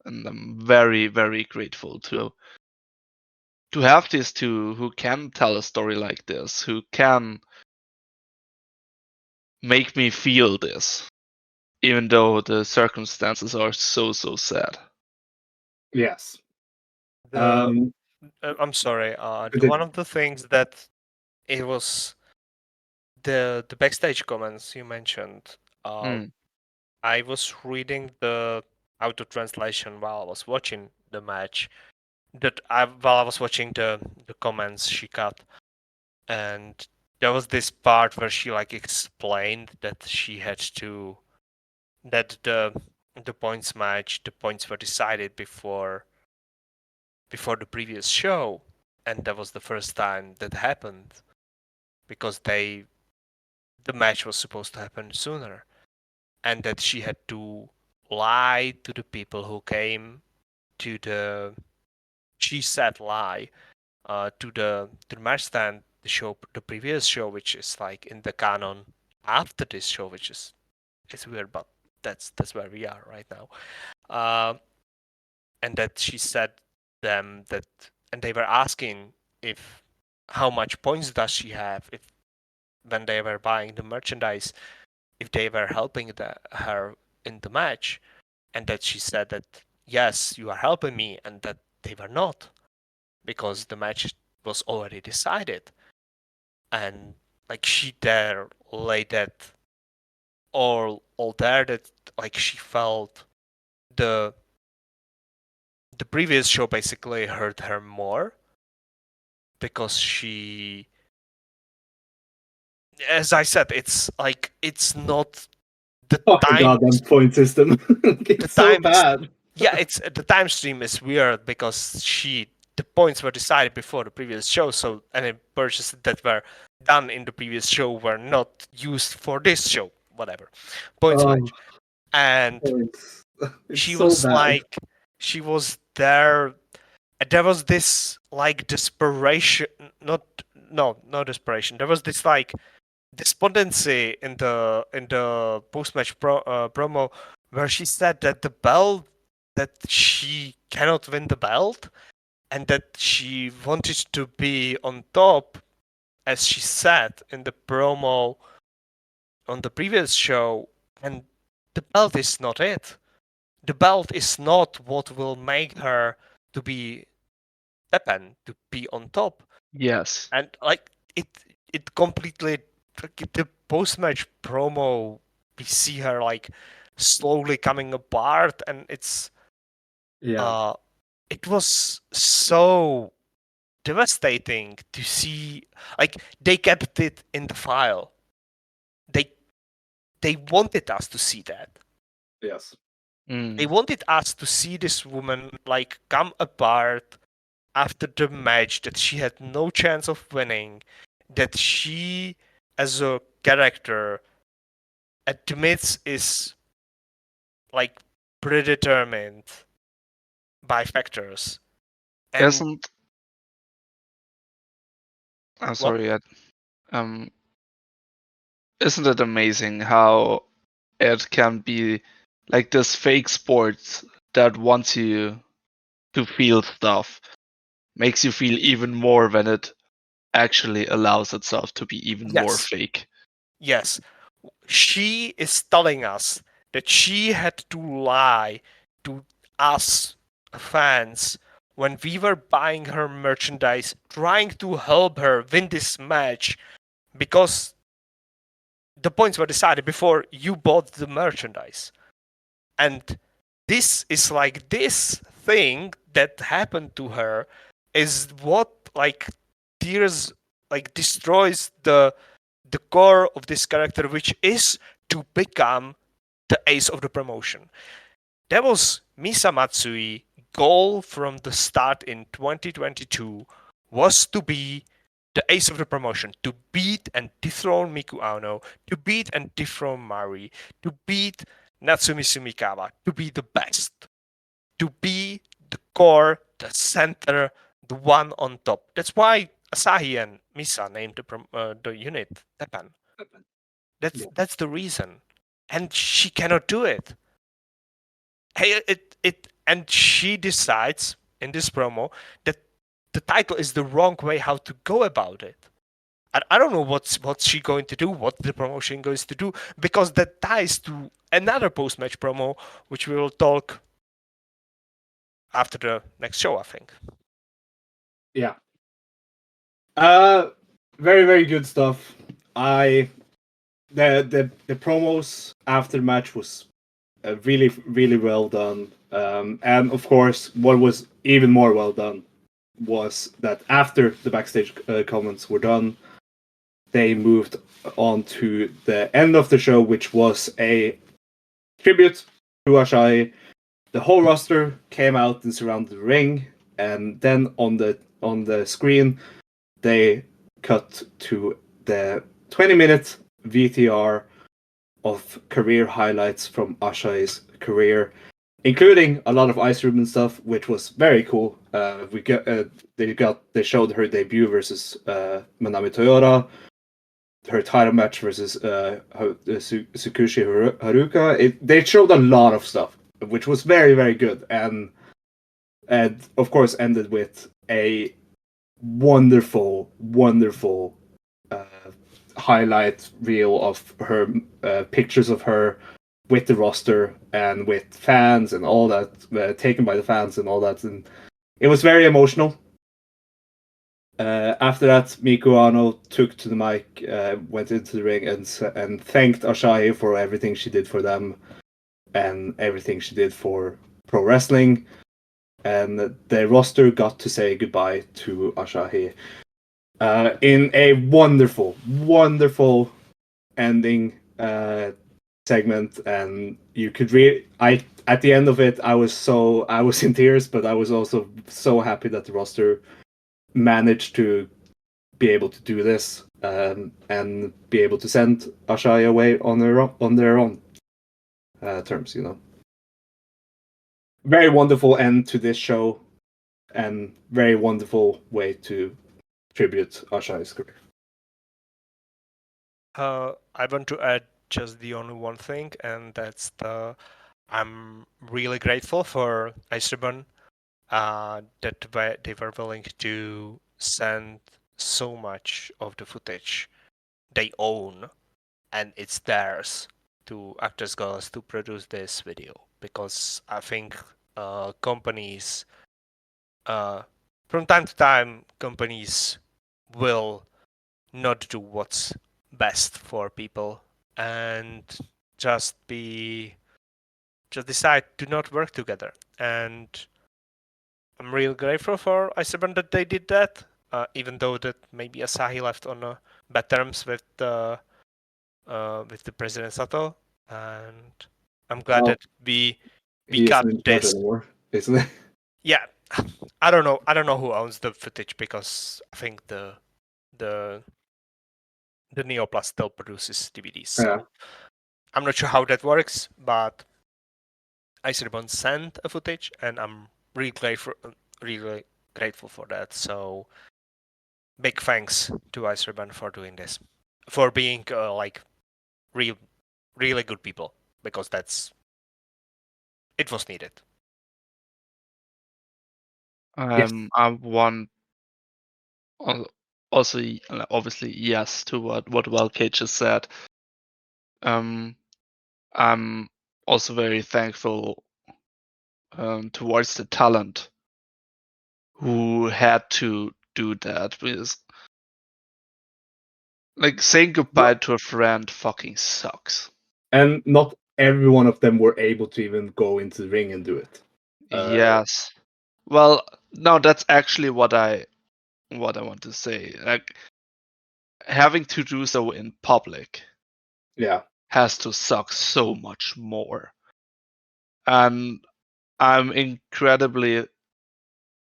And I'm very, very grateful to have these two who can tell a story like this, who can make me feel this, even though the circumstances are so sad. Yes. I'm sorry. One of the things that it was the backstage comments you mentioned. I was reading the auto translation while I was watching the match. While I was watching the comments she cut, and there was this part where she like explained that she had to that the points match, the points were decided before the previous show, and that was the first time that happened because the match was supposed to happen sooner, and that she had to lie to the people who came to she said lie to the match stand, the previous show, which is like in the canon after this show, which is it's weird, but that's where we are right now. And that she said them that, and they were asking if how much points does she have if when they were buying the merchandise, if they were helping her in the match, and that she said that yes, you are helping me, and that they were not, because the match was already decided, and like she there laid that all there that like she felt the previous show basically hurt her more because she, as I said, it's like it's not the time. Goddamn point system. It's so bad. Yeah, it's the time stream is weird because the points were decided before the previous show, so any purchases that were done in the previous show were not used for this show. Whatever points match, and she so was bad. like she was there. There was this like desperation, not desperation. There was this like despondency in the post-match promo where she said that that she cannot win the belt and that she wanted to be on top, as she said in the promo on the previous show, and the belt is not it. The belt is not what will make her to be to be on top. Yes. And like it completely, the post-match promo, we see her like slowly coming apart, and it's it was so devastating to see. Like, they kept it in the file. They wanted us to see that. Yes. They wanted us to see this woman like come apart after the match, that she had no chance of winning, that she as a character admits is like predetermined by factors. And Isn't I'm sorry, isn't it amazing how it can be like this fake sport that wants you to feel stuff, makes you feel even more when it actually allows itself to be even more fake. Yes, she is telling us that she had to lie to us fans when we were buying her merchandise, trying to help her win this match, because the points were decided before you bought the merchandise. And this is like, this thing that happened to her is what like tears like destroys the core of this character, which is to become the ace of the promotion. That was Misa Matsui goal from the start in 2022, was to be the ace of the promotion, to beat and dethrone Miku Aono, to beat and dethrone Mari, to beat Natsumi Sumikawa, to be the best, to be the core, the center, the one on top. That's why Asahi and Misa named the unit Tepan. That's the reason, and she cannot do it. Hey, and she decides in this promo that the title is the wrong way how to go about it. And I don't know what's she going to do, what the promotion goes to do, because that ties to another post-match promo, which we will talk after the next show, I think. Yeah. Very, very good stuff. The promos after the match was really, really well done. And of course, what was even more well done was that after the backstage comments were done, they moved on to the end of the show, which was a tribute to Ashai. The whole roster came out and surrounded the ring, and then on the screen, they cut to the 20-minute VTR of career highlights from Ashai's career, including a lot of Ice Ribbon stuff, which was very cool. They showed her debut versus Manami Toyota, her title match versus Tsukushi Haruka. They showed a lot of stuff, which was very, very good, and of course ended with a wonderful, wonderful highlight reel of her pictures of her with the roster and with fans and all that, taken by the fans and all that, and it was very emotional. After that, Miku Aono took to the mic, went into the ring, and thanked Ashai for everything she did for them and everything she did for pro wrestling. And the roster got to say goodbye to Asahi in a wonderful, wonderful ending segment. And you could at the end of it, I was in tears, but I was also so happy that the roster managed to be able to do this and be able to send Asahi away on their own terms, you know. Very wonderful end to this show, and very wonderful way to tribute Ashai's career. I want to add just the only one thing, and that's I'm really grateful for Ice Ribbon that they were willing to send so much of the footage they own, and it's theirs, to ActWres Girls to produce this video, because I think companies from time to time companies will not do what's best for people and just be just decide to not work together. And I'm real grateful for Iserban that they did that, even though that maybe Asahi left on bad terms with the President Sato. And I'm glad that we He got isn't in charge this. anymore, isn't he? Yeah, I don't know who owns the footage, because I think the Neoplus still produces DVDs. So Yeah. I'm not sure how that works, but Iserban sent a footage, and I'm really grateful for that. So big thanks to Iserban for doing this, for being like really good people, because it was needed. I want also obviously yes to what Velkej just said. I'm also very thankful towards the talent who had to do that, because like saying goodbye to a friend fucking sucks. And not every one of them were able to even go into the ring and do it. Yes. Well, no, that's actually what I want to say. Like having to do so in public Yeah. has to suck so much more. And I'm incredibly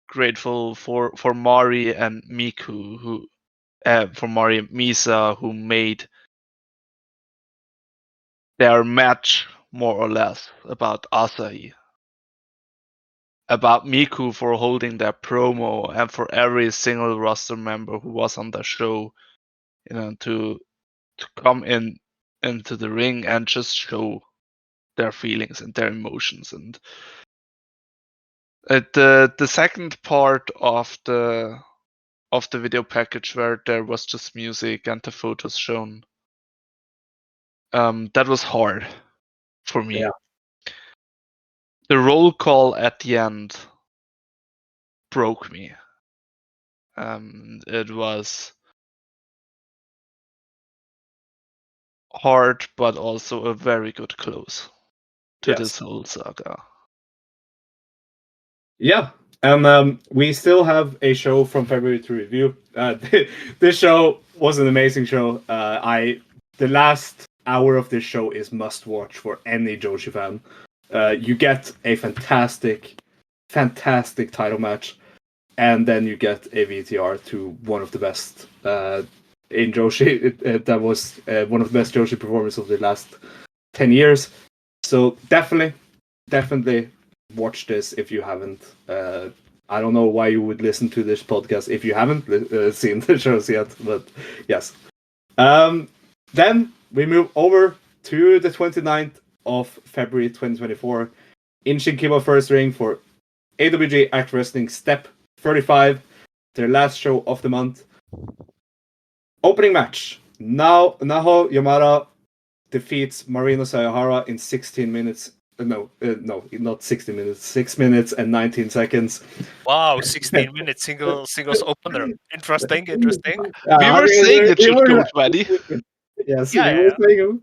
grateful for Mari and Miku, who for Mari and Misa, who made their match more or less about Asahi, about Miku for holding their promo, and for every single roster member who was on the show, to come into the ring and just show their feelings and their emotions. And the second part of the video package, where there was just music and the photos shown, that was hard for me. Yeah. The roll call at the end broke me. It was hard, but also a very good close to this whole saga. Yeah, and we still have a show from February to review. This show was an amazing show. The last hour of this show is must watch for any Joshi fan. You get a fantastic title match, and then you get a VTR to one of the best in Joshi. That was one of the best Joshi performances of the last 10 years. So definitely watch this if you haven't. I don't know why you would listen to this podcast if you haven't seen the shows yet, but yes. Then we move over to the 29th of February 2024 in Shinkiba First Ring for AWG Act Wrestling Step 35, their last show of the month. Opening match. Now Naho Yamada defeats Marino Sayahara in 16 minutes. No, not 60 minutes. 6 minutes and 19 seconds. Wow, 16 minutes singles opener. Interesting. We were saying it should go 20. Yes, Yeah, we were saying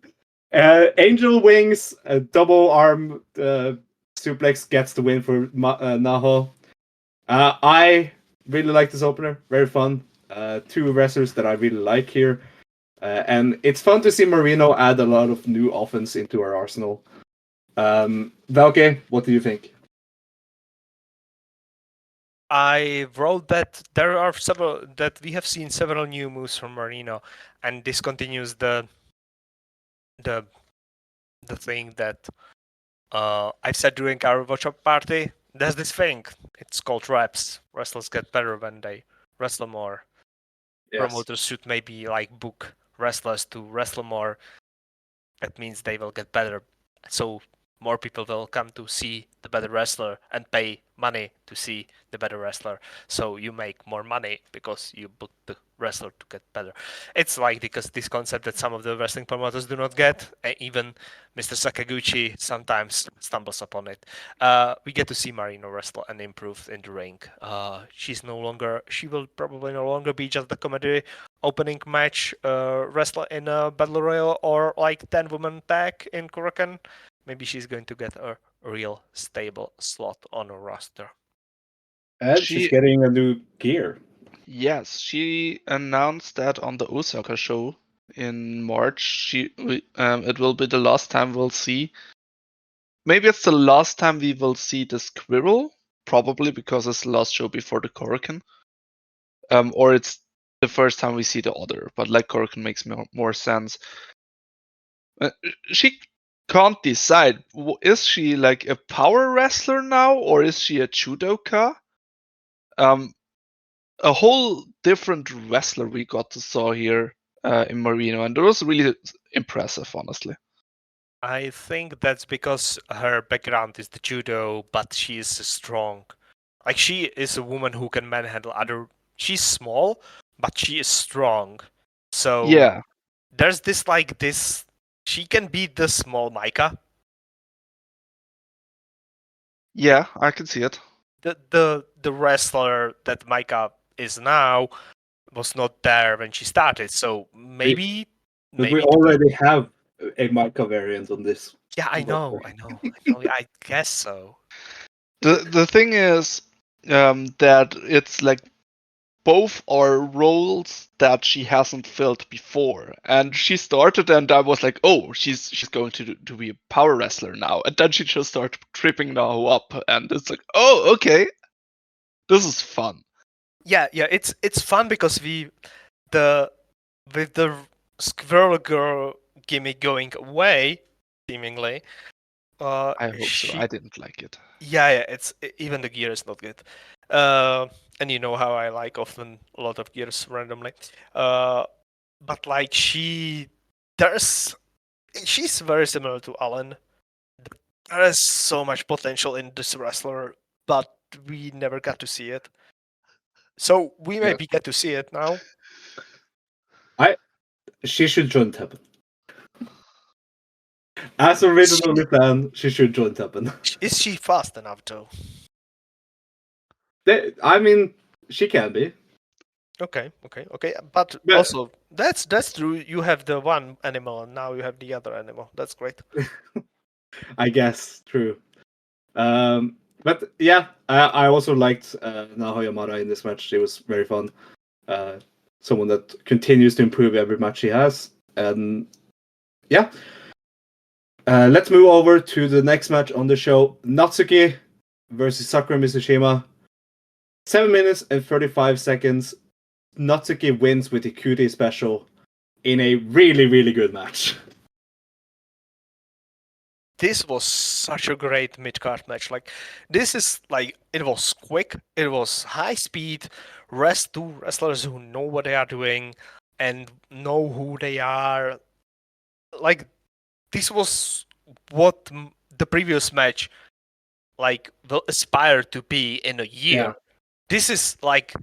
Angel Wings, a double arm suplex gets the win for Naho. I really like this opener. Very fun. Two wrestlers that I really like here. And it's fun to see Marino add a lot of new offense into our arsenal. Velkej, what do you think? I wrote that we have seen several new moves from Marino, and this continues the thing that I've said during our watch-up party. There's this thing. It's called reps. Wrestlers get better when they wrestle more. Yes. Promoters should maybe like book wrestlers to wrestle more. That means they will get better. So more people will come to see the better wrestler and pay money to see the better wrestler. So you make more money because you book the wrestler to get better. It's like because this concept that some of the wrestling promoters do not get. Even Mr. Sakaguchi sometimes stumbles upon it. We get to see Marino wrestle and improve in the ring. She will probably no longer be just the comedy opening match wrestler in a battle royal or like 10-woman tag in Korakuen. maybe she's going to get a real stable slot on a roster. And she's getting a new gear. Yes, she announced that on the Osaka show in March. It will be the last time we'll see. Maybe it's the last time we will see the squirrel, probably because it's the last show before the Korakuen. Or it's the first time we see the other, but like Korakuen makes more sense. She can't decide. Is she like a power wrestler now, or is she a judoka? A whole different wrestler we got to saw here in Marino, and it was really impressive, honestly. I think that's because her background is the judo, but she is strong. Like, she is a woman who can manhandle other. She's small, but she is strong. So Yeah, there's this. She can beat the small Micah. yeah, I can see it. The wrestler that Micah is now was not there when she started. So maybe we already have a Micah variant on this. Yeah, I know. I guess so. The thing is that it's like both are roles that she hasn't filled before, and she started, and I was like, oh, she's going to be a power wrestler now, and then she just started tripping now up, and it's like, oh, okay, this is fun. Yeah, it's fun because with the Squirrel Girl gimmick going away, seemingly. I hope so. I didn't like it. Yeah, it's even the gear is not good. And you know how I like often a lot of gears randomly. But like she's very similar to Alan. There is so much potential in this wrestler, but we never got to see it. So we maybe get to see it now. She should join Teppen. As originally planned, she should join Teppen. Is she fast enough though? I mean, she can be. Okay. But also, that's true. You have the one animal, and now you have the other animal. That's great. I guess true. But yeah, I also liked Naho Yamada in this match. She was very fun. Someone that continues to improve every match she has. And yeah. Let's move over to the next match on the show. Natsuki versus Sakura Mizushima. 7 minutes and 35 seconds. Natsuki wins with the QT special in a really, really good match. This was such a great mid-card match. Like, this is like, it was quick, it was high speed, two wrestlers who know what they are doing and know who they are. Like, this was what the previous match like will aspire to be in a year. Yeah. This is like,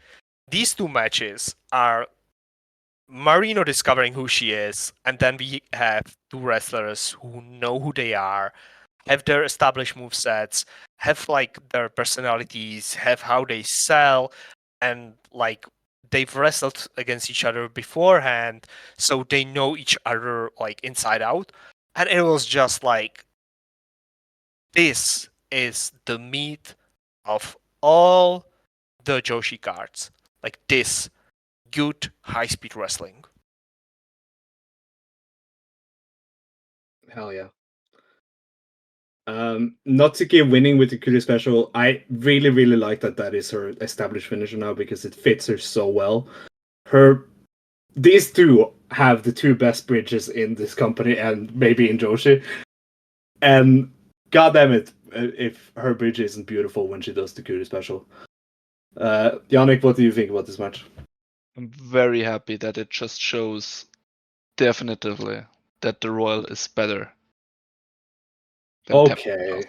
these two matches are Marino discovering who she is, and then we have two wrestlers who know who they are, have their established movesets, have like their personalities, have how they sell, and like they've wrestled against each other beforehand, so they know each other like inside out. And it was just like, this is the meat of all the Joshi cards. Like, this good high-speed wrestling. Hell yeah. Natsuki winning with the QT special, I really, really like that is her established finisher now because it fits her so well. These two have the two best bridges in this company and maybe in Joshi. And goddamn it, if her bridge isn't beautiful when she does the QT special. Yannik, what do you think about this match? I'm very happy that it just shows definitively that the Royal is better. Okay.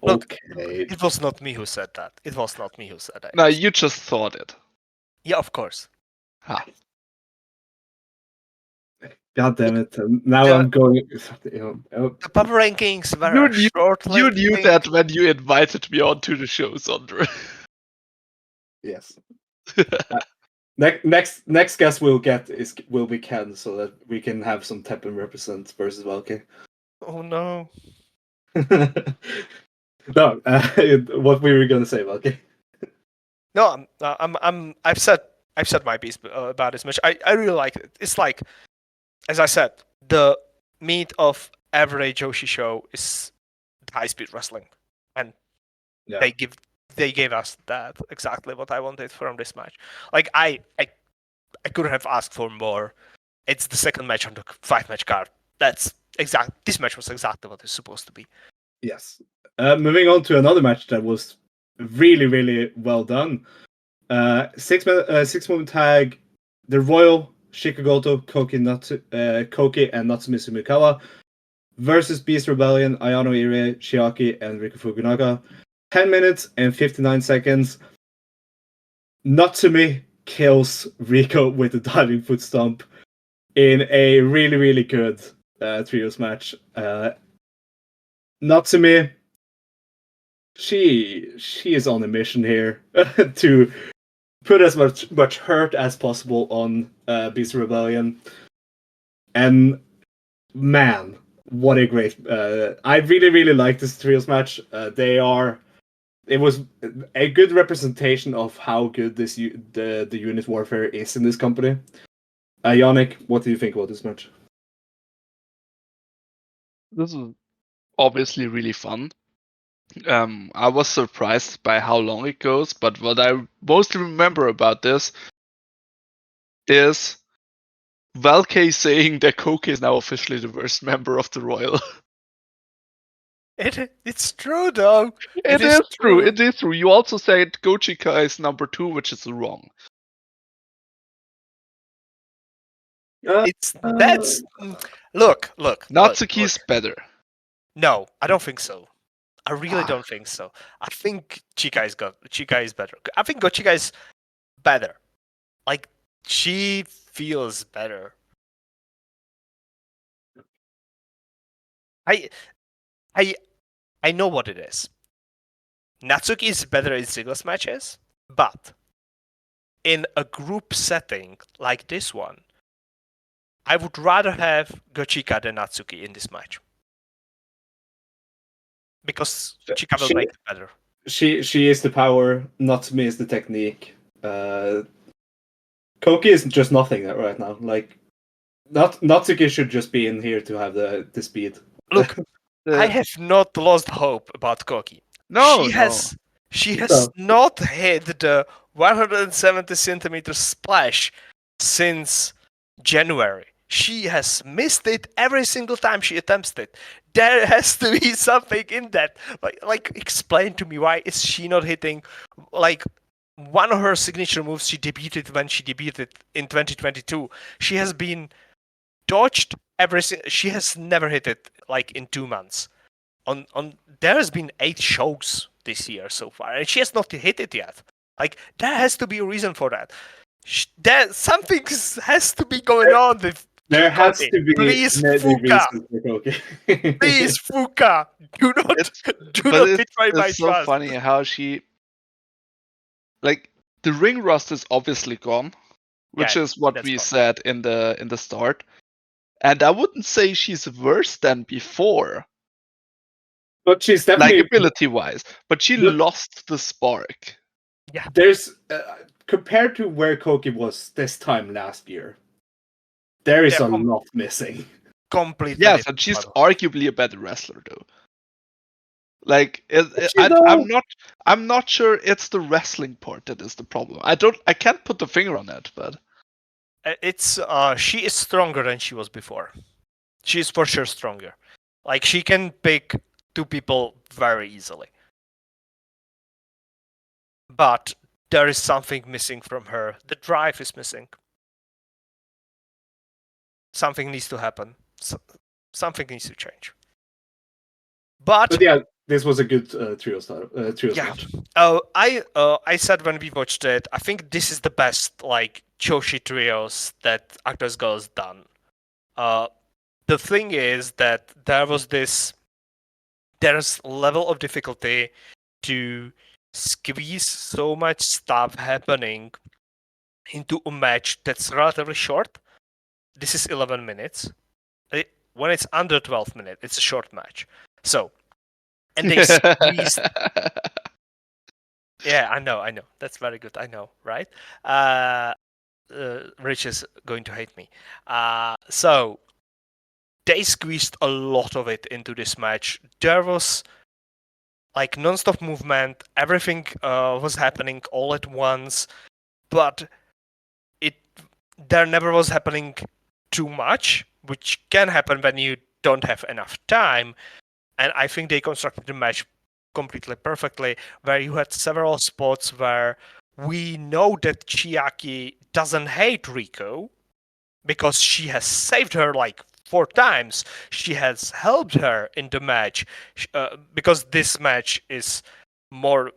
Look, Okay. it was not me who said that. It was not me who said that. No, you just thought it. Yeah, of course. Ha. God damn it. Now I'm going. The power rankings were short-lived. You knew that when you invited me onto the show, Sondre. Yes. Next guest we'll get will be Ken, so that we can have some Teppen represent versus Velkej. Oh no. No, what were you gonna say, Velkej? No, I've said my piece about this match. I really like it. It's like, as I said, the meat of every Joshi show is high speed wrestling, and Yeah. they gave us that exactly what I wanted from this match. Like I couldn't have asked for more. It's the second match on the 5-match card. That's exact. This match was exactly what it's supposed to be. Yes. Moving on to another match that was really, really well done. 6-moment tag. The Royal Shikagoto, Koki and Natsumi Sumikawa versus Beast Rebellion, Aono Ire, Shiaki, and Riku Fukunaga. 10 minutes and 59 seconds. Natsumi kills Rico with a diving foot stomp in a really, really good trios match. Natsumi, she is on a mission here to put as much hurt as possible on Beast Rebellion. And man, what a great! I really, really like this trios match. It was a good representation of how good the unit warfare is in this company. Yannik, what do you think about this match? This is obviously really fun. I was surprised by how long it goes, but what I mostly remember about this is Velkej saying that Koki is now officially the worst member of the Royal. It's true though. It is true. It is true. You also said Gochika is number 2, which is wrong. Look. Natsuki's better. No, I don't think so. I really don't think so. I think Chika is better. I think Gochika is better. Like, she feels better. I know what it is. Natsuki is better in singles matches, but in a group setting like this one, I would rather have Gochika than Natsuki in this match. Because Chika will make it better. She is the power, Natsumi is the technique. Koki is just nothing right now. Like, Natsuki should just be in here to have the speed. Look, I have not lost hope about Koki. She has not hit the 170 centimeter splash since January. She has missed it every single time she attempts it. There has to be something in that. Like, explain to me, why is she not hitting, like, one of her signature moves she debuted when she debuted in 2022. She has been dodged she has never hit it like in 2 months. On there has been 8 shows this year so far, and she has not hit it yet. Like, there has to be a reason for that. Something has to be going on with. There has to be please, Fuka. Please, Fuka, do not betray my trust. It's so funny how she, like, the ring rust is obviously gone, which is what we said in the start, and I wouldn't say she's worse than before. But she's definitely, like, ability-wise, but she lost the spark. Yeah. There's compared to where Koki was this time last year, there is a lot missing. Completely. Yes, and she's arguably a better wrestler though. Like, I'm not sure it's the wrestling part that is the problem. I can't put the finger on that, but it's she is stronger than she was before. She is for sure stronger. Like, she can pick 2 people very easily. But there is something missing from her. The drive is missing. Something needs to happen. Something needs to change. But yeah, this was a good trio match. I said when we watched it, I think this is the best, like, Joshi trios that ActWres Girls done. The thing is that there's level of difficulty to squeeze so much stuff happening into a match that's relatively short. This is 11 minutes. when it's under 12 minutes, it's a short match. So, and they squeezed. Yeah, I know. That's very good. I know, right? Rich is going to hate me. So they squeezed a lot of it into this match. There was like non-stop movement. Everything was happening all at once, but there never was happening too much, which can happen when you don't have enough time. And I think they constructed the match completely perfectly, where you had several spots where we know that Chiaki doesn't hate Rico because she has saved her like 4 times. She has helped her in the match because this match is more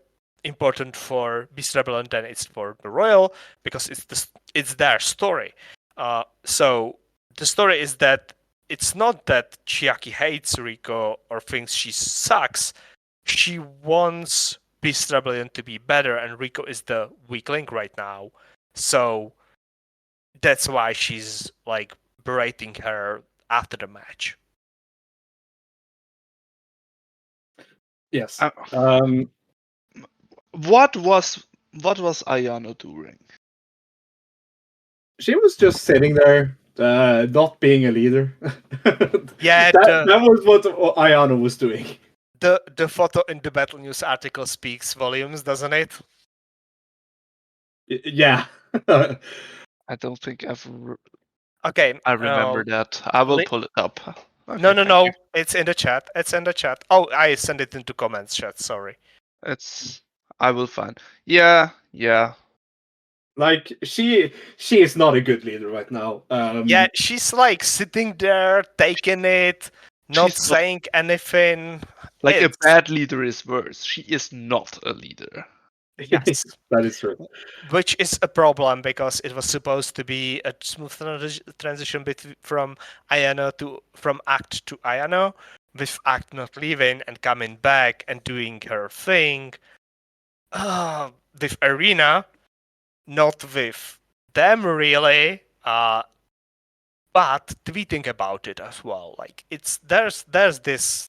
important for Beast Rebellion than it's for the Royal, because it's their story. So the story is that it's not that Chiaki hates Rico or thinks she sucks. She wants Beast Rebellion to be better, and Rico is the weak link right now. So that's why she's like berating her after the match. Yes. What was Aono doing? She was just sitting there, not being a leader. Yeah, that was what Aono was doing. The photo in the Battle News article speaks volumes, doesn't it? Yeah. I don't think Okay. I remember that. I will pull it up. Okay, no. It's in the chat. Oh, I sent it into comments chat. Sorry. I will find. Yeah. Like she is not a good leader right now. Yeah, she's like sitting there, taking it, not saying anything. Like a bad leader is worse. She is not a leader. Yes, that is true. Which is a problem because it was supposed to be a smooth transition from Act to Aono, with Act not leaving and coming back and doing her thing. With Arena, not with them really, but tweeting about it as well. Like there's this.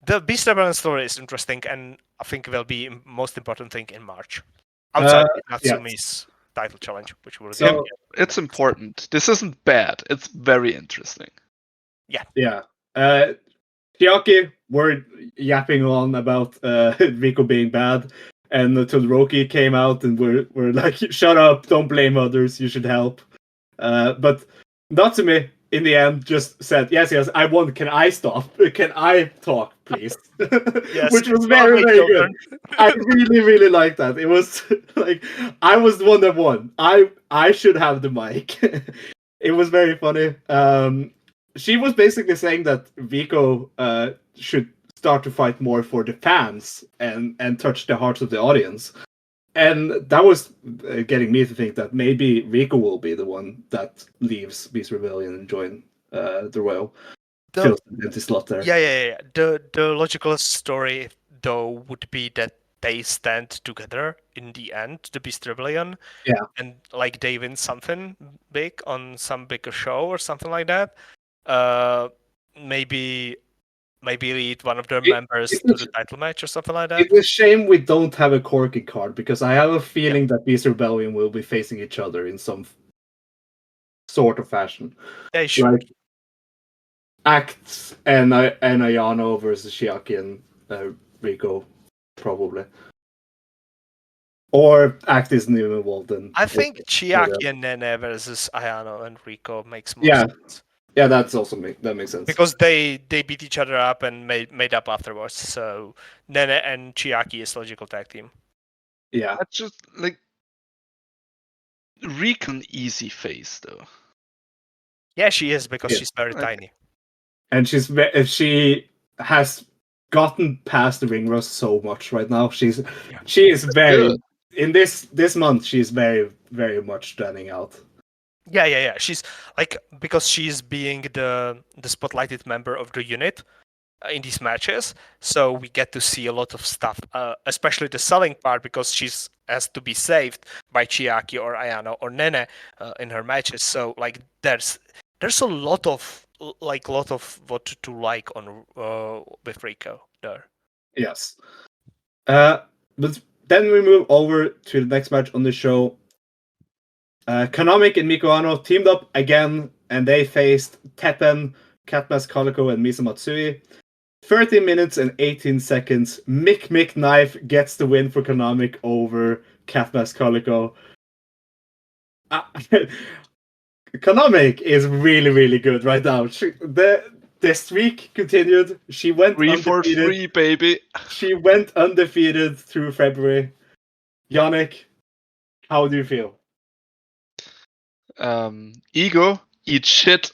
The Beast Rebellion story is interesting, and I think will be most important thing in March. Outside Natsumi's title challenge, which will be it's important. This isn't bad. It's very interesting. Yeah. Chiaki were yapping on about Rico being bad, and Todoroki came out and were like, "Shut up! Don't blame others. You should help." But Natsumi, in the end, just said, "Yes, I won. Can I stop? Can I talk, please?" Yes, which was very, very good. I really, really liked that. It was like I was the one that won. I should have the mic. It was very funny. She was basically saying that Rico should start to fight more for the fans and touch the hearts of the audience. And that was getting me to think that maybe Rico will be the one that leaves Beast Rebellion and join the Royal. Fills the empty slot there. Yeah. The logical story, though, would be that they stand together in the end, the Beast Rebellion. Yeah. And like they win something big on some bigger show or something like that. Maybe lead one of their members to the title match or something like that. It's a shame we don't have a Corky card, because I have a feeling that Beast Rebellion will be facing each other in some sort of fashion. They should. Like Act and Aono versus Chiaki and Rico, probably. Or Act isn't even involved in. I think Chiaki and Nene versus Aono and Rico makes more sense. Yeah, that's also that makes sense. Because they beat each other up and made up afterwards. So Nene and Chiaki is logical tag team. Yeah. That's just like Rico easy face though. Yeah, she is, because she's very tiny. And she has gotten past the ring rust so much right now. She is very good. In this month she's very, very much standing out. Yeah. She's like, because she's being the spotlighted member of the unit in these matches, so we get to see a lot of stuff, especially the selling part, because she's has to be saved by Chiaki or Aono or Nene in her matches. So like there's a lot of like a lot of what to like on with Rico there. Yes. But then we move over to the next match on the show. Kanamic and Aono teamed up again, and they faced Teppen, Catmas Calico, and Misa Matsui. 30 minutes and 18 seconds. Mick Knife gets the win for Kanamic over Catmas Calico. Kanamic is really, really good right now. The streak continued. She went 3 for undefeated. 3, baby. She went undefeated through February. Yannik, how do you feel? Ego, eat shit.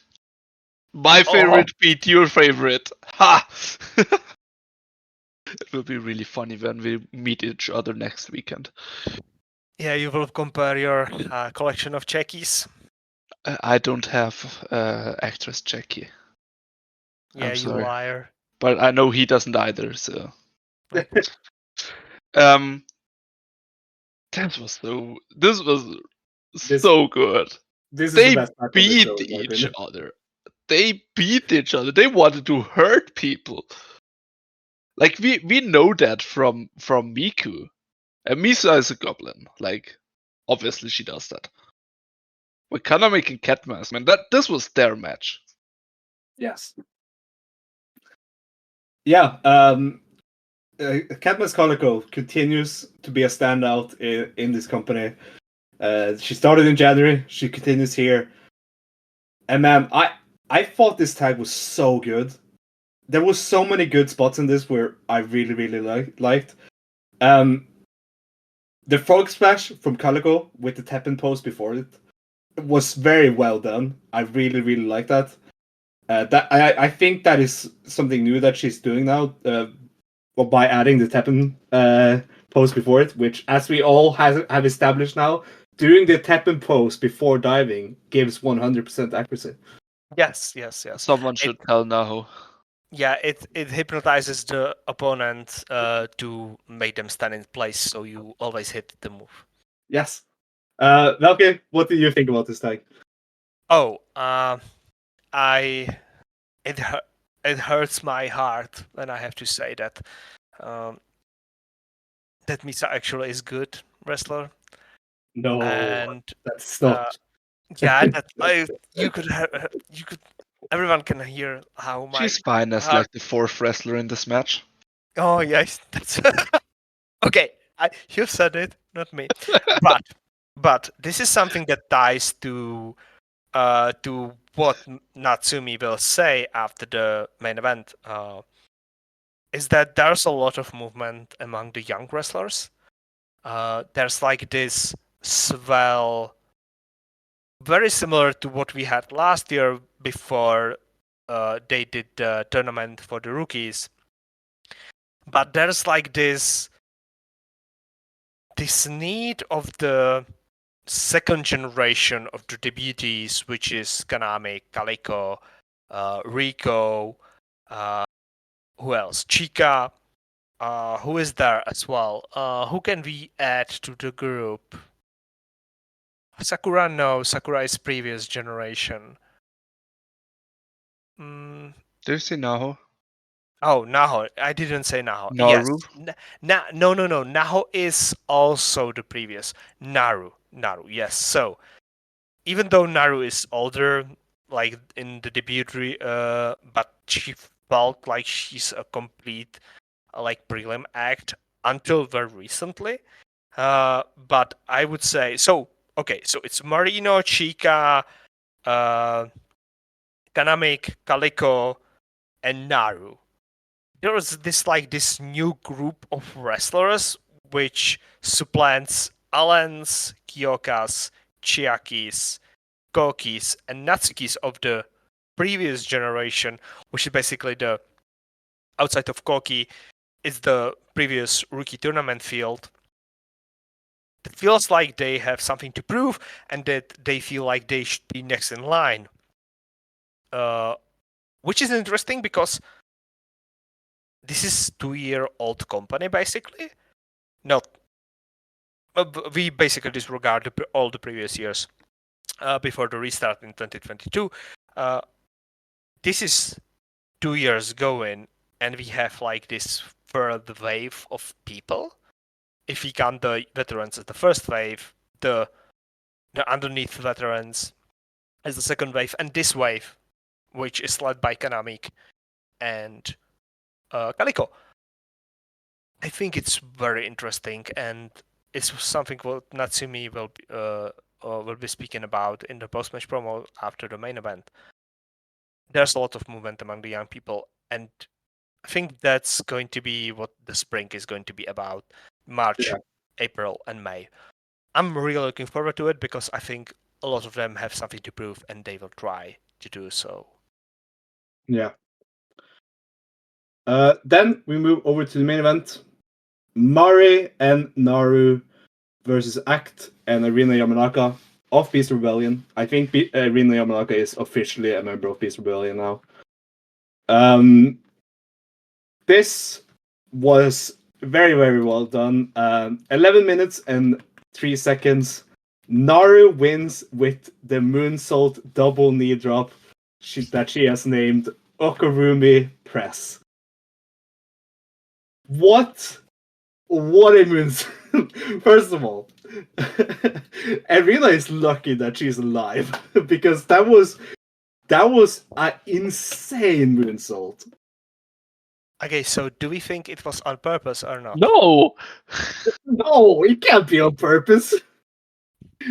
My favorite beat your favorite. Ha! It will be really funny when we meet each other next weekend. Yeah, you will compare your collection of checkies. I don't have ActWres Jackie. Yeah, I'm you sorry. liar. But I know he doesn't either, so. This was so good. This is They the best match on the beat show, in my each opinion. other. They beat each other. They wanted to hurt people. Like we know that from Miku. And Misa is a goblin. Like obviously she does that. But Kanamic and Catmas, man, this was their match. Yes. Yeah. Catmas Calico continues to be a standout in this company. She started in January. She continues here. And man, I thought this tag was so good. There was so many good spots in this where I really, really liked. The frog splash from Calico with the tap-in pose before it was very well done. I really, really like that. I think that is something new that she's doing now. By adding the tap-in pose before it, which, as we all have established now, doing the tap-in pose before diving gives 100% accuracy. Yes. Someone should tell Naho. Yeah, it hypnotizes the opponent to make them stand in place, so you always hit the move. Yes. Velkej, what do you think about this tag? Oh, it hurts my heart when I have to say that that Misa actually is good wrestler. No, And that's not. yeah, that you could everyone can hear how my She's fine as heart. like the fourth wrestler in this match. Oh yes, that's okay. You said it, not me. But this is something that ties to what Natsumi will say after the main event. Is that there's a lot of movement among the young wrestlers. There's like this swell, very similar to what we had last year before they did the tournament for the rookies. But there's like this need of the second generation of the debutees, which is Kanamic, Calico, Rico, who else? Chica, who is there as well? Who can we add to the group? Sakura, no. Sakura is previous generation. Do you see Naho? Oh, Naho. I didn't say Naho. Naru? Yes. No. Naho is also the previous. Naru. Yes. So, even though Naru is older, like in the debut, but she felt like she's a complete, like prelim act until very recently. But I would say so. Okay, so it's Marino, Chica, Kanamic, Calico, and Naru. There was this new group of wrestlers which supplants Alans, Kyokas, Chiakis, Kokis, and Natsukis of the previous generation, which is basically the outside of Koki is the previous rookie tournament field. It feels like they have something to prove and that they feel like they should be next in line. Which is interesting because this is 2-year-old company basically. Not we basically disregard all the previous years before the restart in 2022. this is 2 years going, and we have like this third wave of people. If we count the veterans as the first wave, the underneath veterans as the second wave, and this wave, which is led by Kanamic and Calico. I think it's very interesting, and it's something what Natsumi will be speaking about in the post-match promo after the main event. There's a lot of movement among the young people, and I think that's going to be what the spring is going to be about. March, April, and May. I'm really looking forward to it because I think a lot of them have something to prove, and they will try to do so. Yeah. Then we move over to the main event. Mari and Naru versus Act and Arena Yamanaka of Beast Rebellion. I think Arena Yamanaka is officially a member of Beast Rebellion now. This was very, very well done. 11 minutes and 3 seconds. Naru wins with the moonsault double knee drop that she has named Okurumi Press. What a moonsault! First of all, Arena is lucky that she's alive because that was an insane moonsault. Okay, so do we think it was on purpose or not? No! No, it can't be on purpose.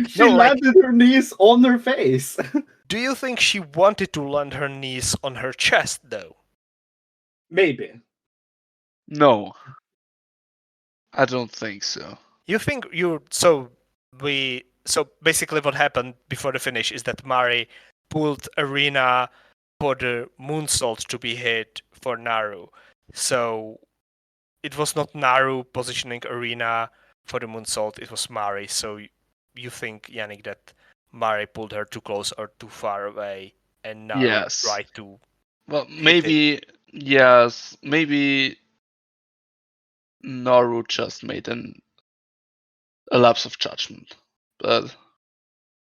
She landed her knees on her face. Do you think she wanted to land her knees on her chest, though? Maybe. No. I don't think so. You think so basically what happened before the finish is that Mari pulled Arena for the moonsault to be hit for Naru. So it was not Naru positioning Arena for the moonsault, it was Mari. So you think, Yannik, that Mari pulled her too close or too far away and Naru tried to... Well, maybe, yes, maybe Naru just made a lapse of judgment. But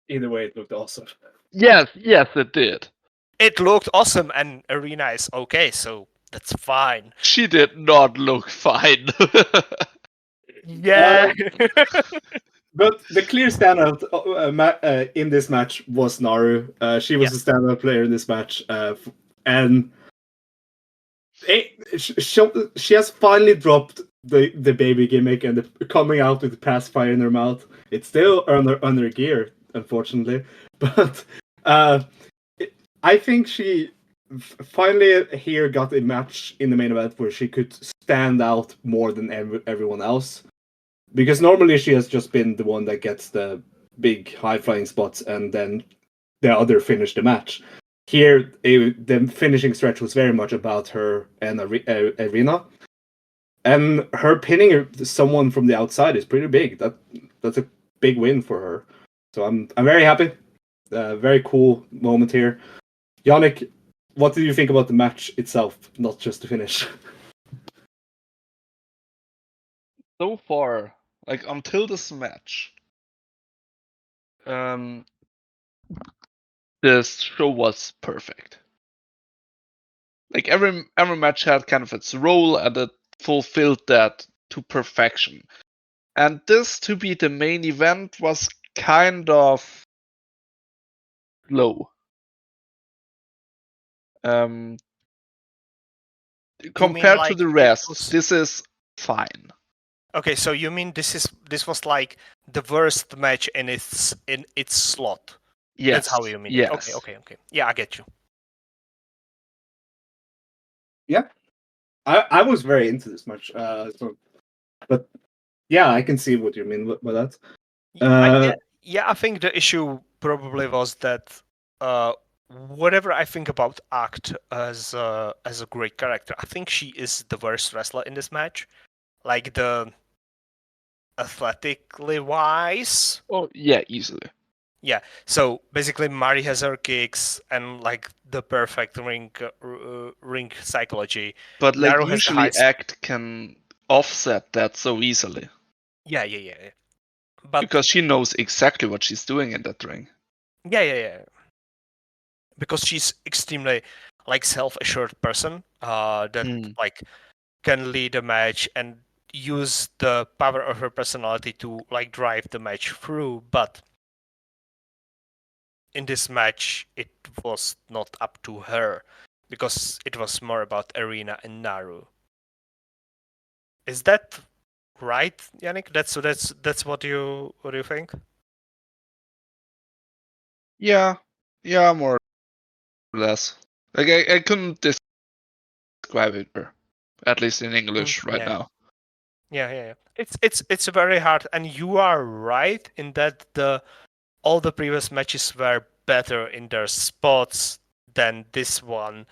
either way, it looked awesome. Yes, it did. It looked awesome, and Arena is okay, so that's fine. She did not look fine. Yeah. But the clear standout in this match was Naru. She was the standout player in this match, and she has finally dropped the baby gimmick and coming out with the pacifier in her mouth. It's still under gear, unfortunately, but I think she finally here got a match in the main event where she could stand out more than everyone else. Because normally she has just been the one that gets the big high-flying spots and then the other finish the match. Here, the finishing stretch was very much about her and Arena. And her pinning someone from the outside is pretty big. That's a big win for her. So I'm very happy. Very cool moment here. Yannik, what did you think about the match itself, not just the finish? So far, like until this match, this show was perfect. Like every match had kind of its role and it fulfilled that to perfection. And this to be the main event was kind of low. Compared to the rest, this is fine. Okay, so you mean this was like the worst match in its slot? Yes. That's how you mean yes. it. Okay. Yeah, I get you. Yeah, I was very into this match. But yeah, I can see what you mean by that. I think the issue probably was that whatever I think about Act as a great character, I think she is the worst wrestler in this match. Like the athletically wise. Oh yeah, easily. Yeah, so basically Mari has her kicks and like the perfect ring psychology. But like Naru usually Act can offset that so easily. Yeah. But because she knows exactly what she's doing in that ring. Yeah. Because she's extremely like self-assured person that like can lead a match and use the power of her personality to like drive the match through, but in this match it was not up to her because it was more about Arena and Naru. Is that right, Yannik? That's what you think? Yeah, more or less. Like I couldn't describe it, at least in English right now. Yeah. It's very hard, and you are right in that all the previous matches were better in their spots than this one.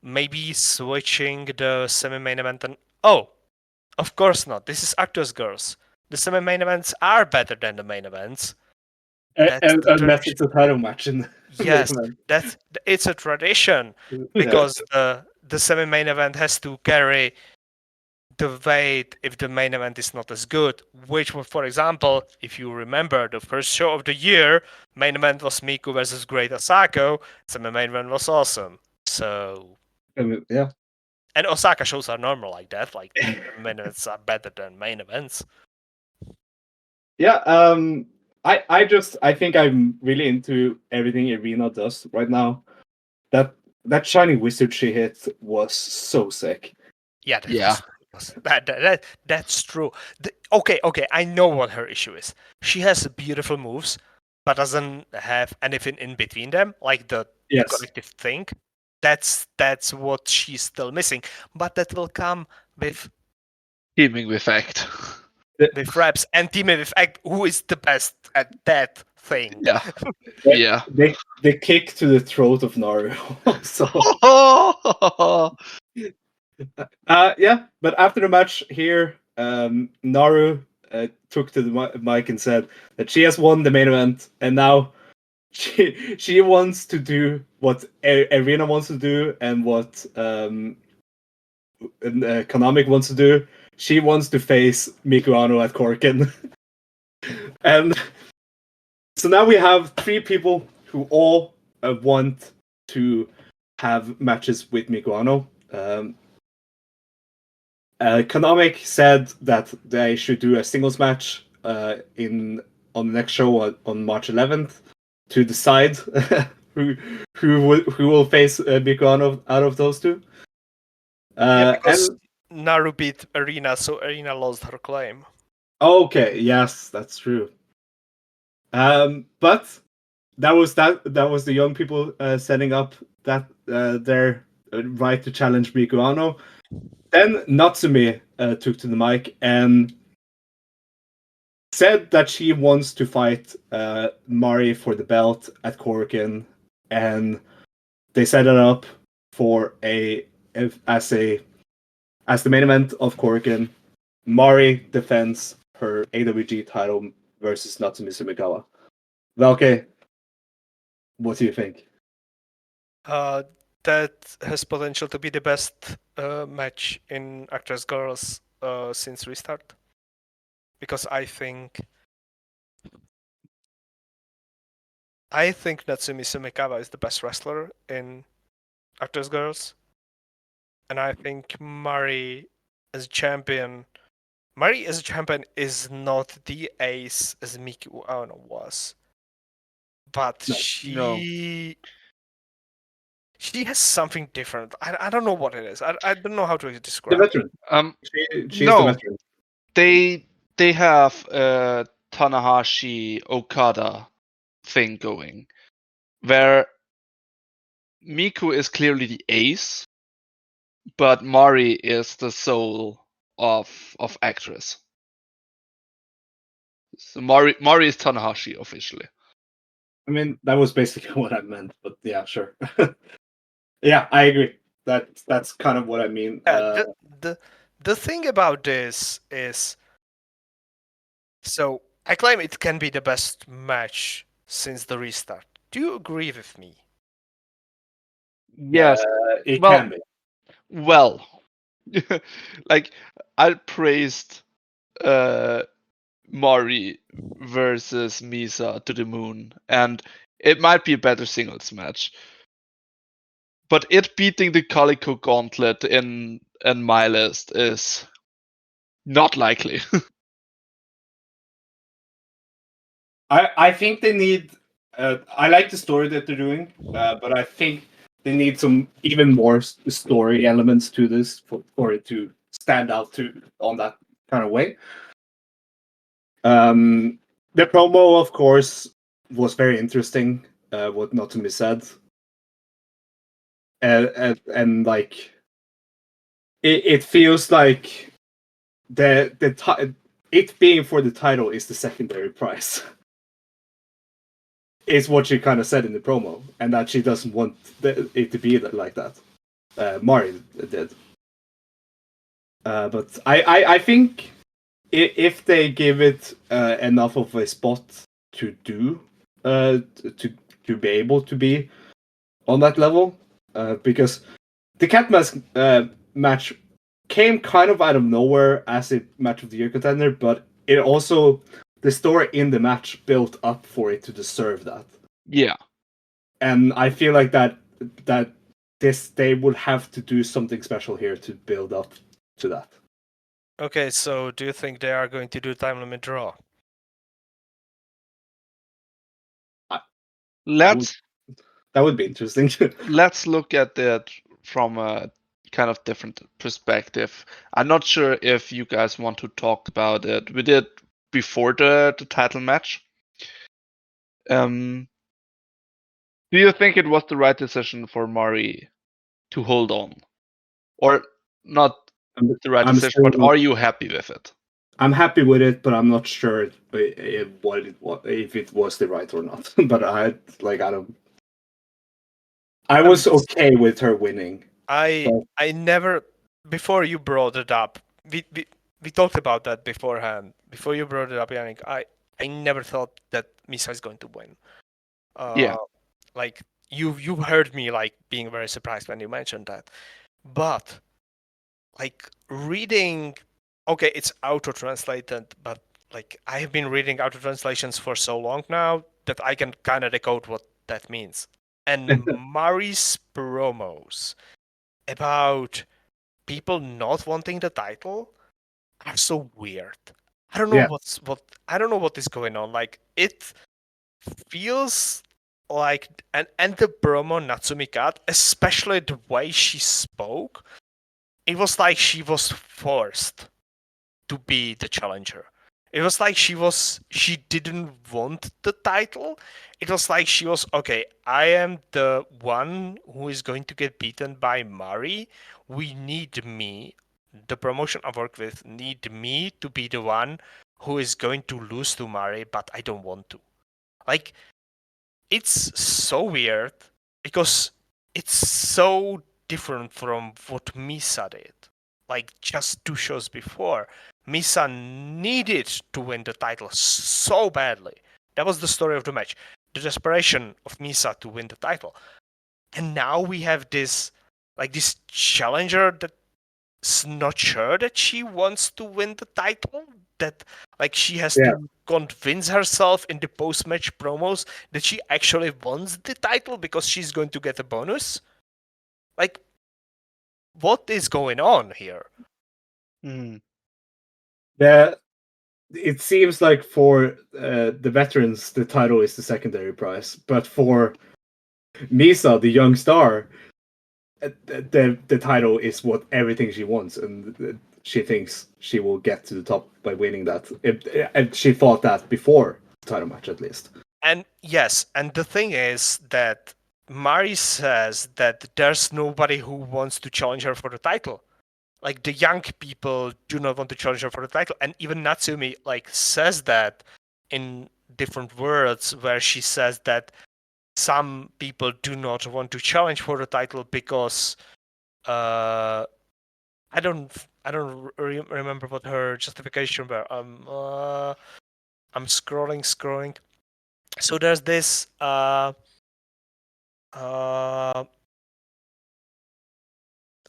Maybe switching the semi-main event and of course not. This is ActWres Girls. The semi-main events are better than the main events. Unless it's a title match in the Yes, main it's a tradition event. because the semi-main event has to carry the weight if the main event is not as good. Which, for example, if you remember the first show of the year, main event was Miku versus Great Osako. Semi-main event was awesome. So Yeah. and Osaka shows are normal like that. Like main events are better than main events. Yeah. I think I'm really into everything Irina does right now. That shining wizard she hit was so sick. Yeah, that's true. Okay, I know what her issue is. She has beautiful moves, but doesn't have anything in between them, like the collective thing. That's what she's still missing. But that will come with teaming with Act. with reps and teaming with Act, who is the best at that thing. Yeah. They kick to the throat of Naru. So yeah, but after the match here, Naru took to the mic and said that she has won the main event, and now she wants to do what Arena wants to do and what Kanamic wants to do. She wants to face Miku Aono at Korkin. And so now we have 3 people who all want to have matches with Miku Aono. Kanamic said that they should do a singles match on the next show on March 11th to decide who will face Miku Aono out of those two. Because Naru beat Arena, so Arena lost her claim. Okay, yes, that's true. But that was the young people setting up that their right to challenge Miku Aono. Then Natsumi took to the mic and said that she wants to fight Mari for the belt at Korkin, and they set it up for as the main event of Korkin. Mari defends her AWG title versus Natsumi Sumikawa. Velkej, what do you think? That has potential to be the best match in ActWres Girls since Restart. Because I think Natsumi Sumikawa is the best wrestler in ActWres Girls. And I think Mari as a champion is not the ace as Miku Aono was. But she has something different. I don't know what it is. I don't know how to describe it. The veteran. She's the veteran. They have a Tanahashi Okada thing going, where Miku is clearly the ace, but Mari is the soul of ActWres. So Mari is Tanahashi officially. I mean, that was basically what I meant, but yeah, sure. Yeah, I agree. That's kind of what I mean. The thing about this is, so I claim it can be the best match since the restart. Do you agree with me? Yes, it can be. Well, like I praised Mari versus Misa to the moon, and it might be a better singles match. but it beating the Calico Gauntlet in my list is not likely. I think they need. I like the story that they're doing, but I think they need some even more story elements to this for it to stand out on that kind of way. The promo, of course, was very interesting. What Natsumi said, and like it feels like it being for the title is the secondary prize. Is what she kind of said in the promo, and that she doesn't want it to be like that. Mari did, but I think if they give it enough of a spot to do to be able to be on that level, because the Cat Mask match came kind of out of nowhere as a match of the year contender, but it also the story in the match built up for it to deserve that. Yeah. And I feel like that they would have to do something special here to build up to that. Okay, so do you think they are going to do time limit draw? That would be interesting. Let's look at it from a kind of different perspective. I'm not sure if you guys want to talk about it. We did before the title match. Do you think it was the right decision for Mari to hold on? Or not the right decision, but are you happy with it? I'm happy with it, but I'm not sure if it was the right or not. But I was okay with her winning. I never, before you brought it up, we talked about that beforehand. Before you brought it up, Yannik, I never thought that Misa is going to win. Yeah. Like you heard me like being very surprised when you mentioned that, but like reading, okay, it's auto translated, but like I have been reading auto translations for so long now that I can kind of decode what that means. And Mari's promos about people not wanting the title are so weird. I don't know I don't know what is going on. Like it feels like and the promo Natsumi got, especially the way she spoke, it was like she was forced to be the challenger. It was like she didn't want the title. It was like she was, okay, I am the one who is going to get beaten by Mari. We need me. The promotion I work with need me to be the one who is going to lose to Mari, but I don't want to. Like, it's so weird because it's so different from what Misa did. Like just 2 shows before, Misa needed to win the title so badly. That was the story of the match. The desperation of Misa to win the title. And now we have this challenger that's not sure that she wants to win the title. That like she has to convince herself in the post-match promos that she actually wants the title because she's going to get a bonus. Like, what is going on here? Yeah, it seems like for the veterans, the title is the secondary prize, but for Misa, the young star, the title is what everything she wants, and she thinks she will get to the top by winning that. And she thought that before the title match, at least. And yes, and the thing is that Mari says that there's nobody who wants to challenge her for the title. Like the young people do not want to challenge her for the title, and even Natsumi like says that in different words, where she says that some people do not want to challenge for the title because I don't remember what her justification were. I'm scrolling. So there's this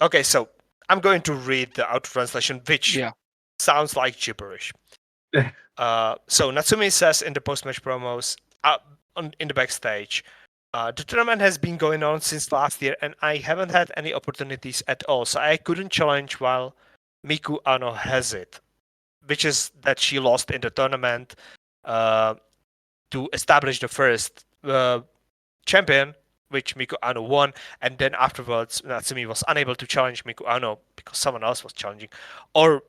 okay, so I'm going to read the out translation, which sounds like gibberish. So Natsumi says in the post-match promos, in the backstage, The tournament has been going on since last year, and I haven't had any opportunities at all, so I couldn't challenge while Miku Aono has it, which is that she lost in the tournament to establish the first champion, which Miku Aono won, and then afterwards Natsumi was unable to challenge Miku Aono because someone else was challenging, or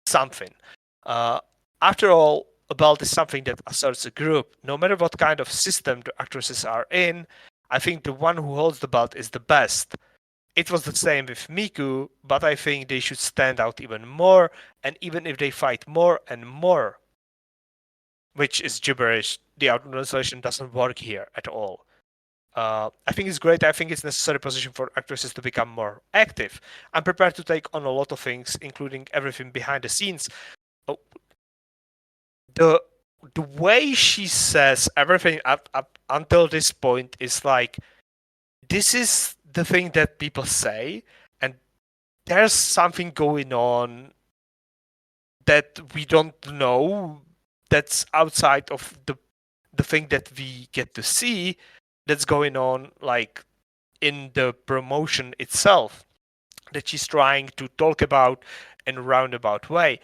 something. After all, a belt is something that asserts a group. No matter what kind of system the actresses are in, I think the one who holds the belt is the best. It was the same with Miku, but I think they should stand out even more, and even if they fight more and more, which is gibberish, the translation doesn't work here at all. I think it's great. I think it's necessary position for actresses to become more active. I'm prepared to take on a lot of things, including everything behind the scenes. The way she says everything up until this point is like, this is the thing that people say, and there's something going on that we don't know, that's outside of the thing that we get to see, that's going on like in the promotion itself, that she's trying to talk about in a roundabout way.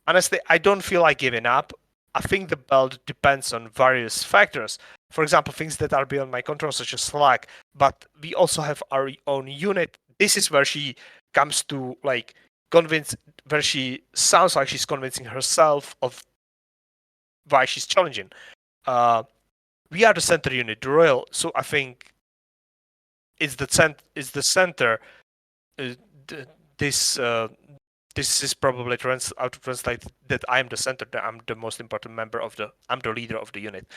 Honestly, I don't feel like giving up. I think the belt depends on various factors. For example, things that are beyond my control, such as Slack. But we also have our own unit. This is where she comes to like convince, where she sounds like she's convincing herself of why she's challenging. We are the center unit, the Royal. So I think it's the center. This is probably out to translate that I'm the center, that I'm the most important member of I'm the leader of the unit.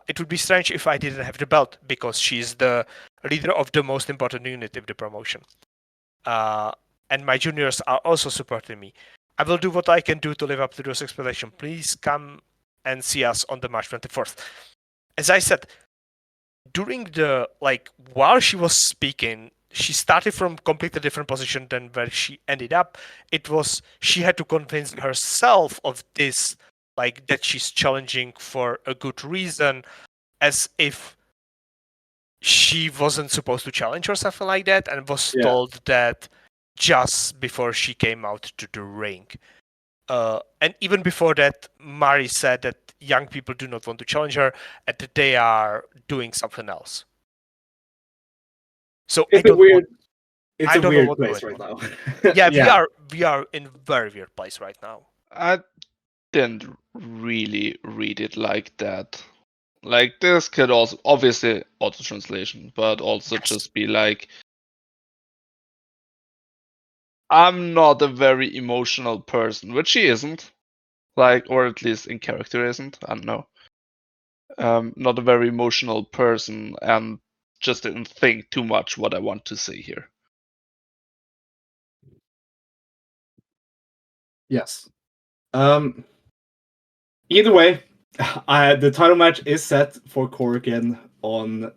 It would be strange if I didn't have the belt, because she's the leader of the most important unit of the promotion. And my juniors are also supporting me. I will do what I can do to live up to those expectations. Please come and see us on the March 24th. As I said, during while she was speaking, she started from completely different position than where she ended up. It was, she had to convince herself of this, like that she's challenging for a good reason, as if she wasn't supposed to challenge or something like that, and was told that just before she came out to the ring. And even before that, Mari said that young people do not want to challenge her, and that they are doing something else. So it's a weird place right now. Yeah, we are in a very weird place right now. I didn't really read it like that. Like, this could also, obviously auto translation, but also just be like, I'm not a very emotional person, which she isn't. Like, or at least in character isn't. I don't know. Not a very emotional person, and just didn't think too much what I want to say here. Yes. Either way, the title match is set for Korakuen on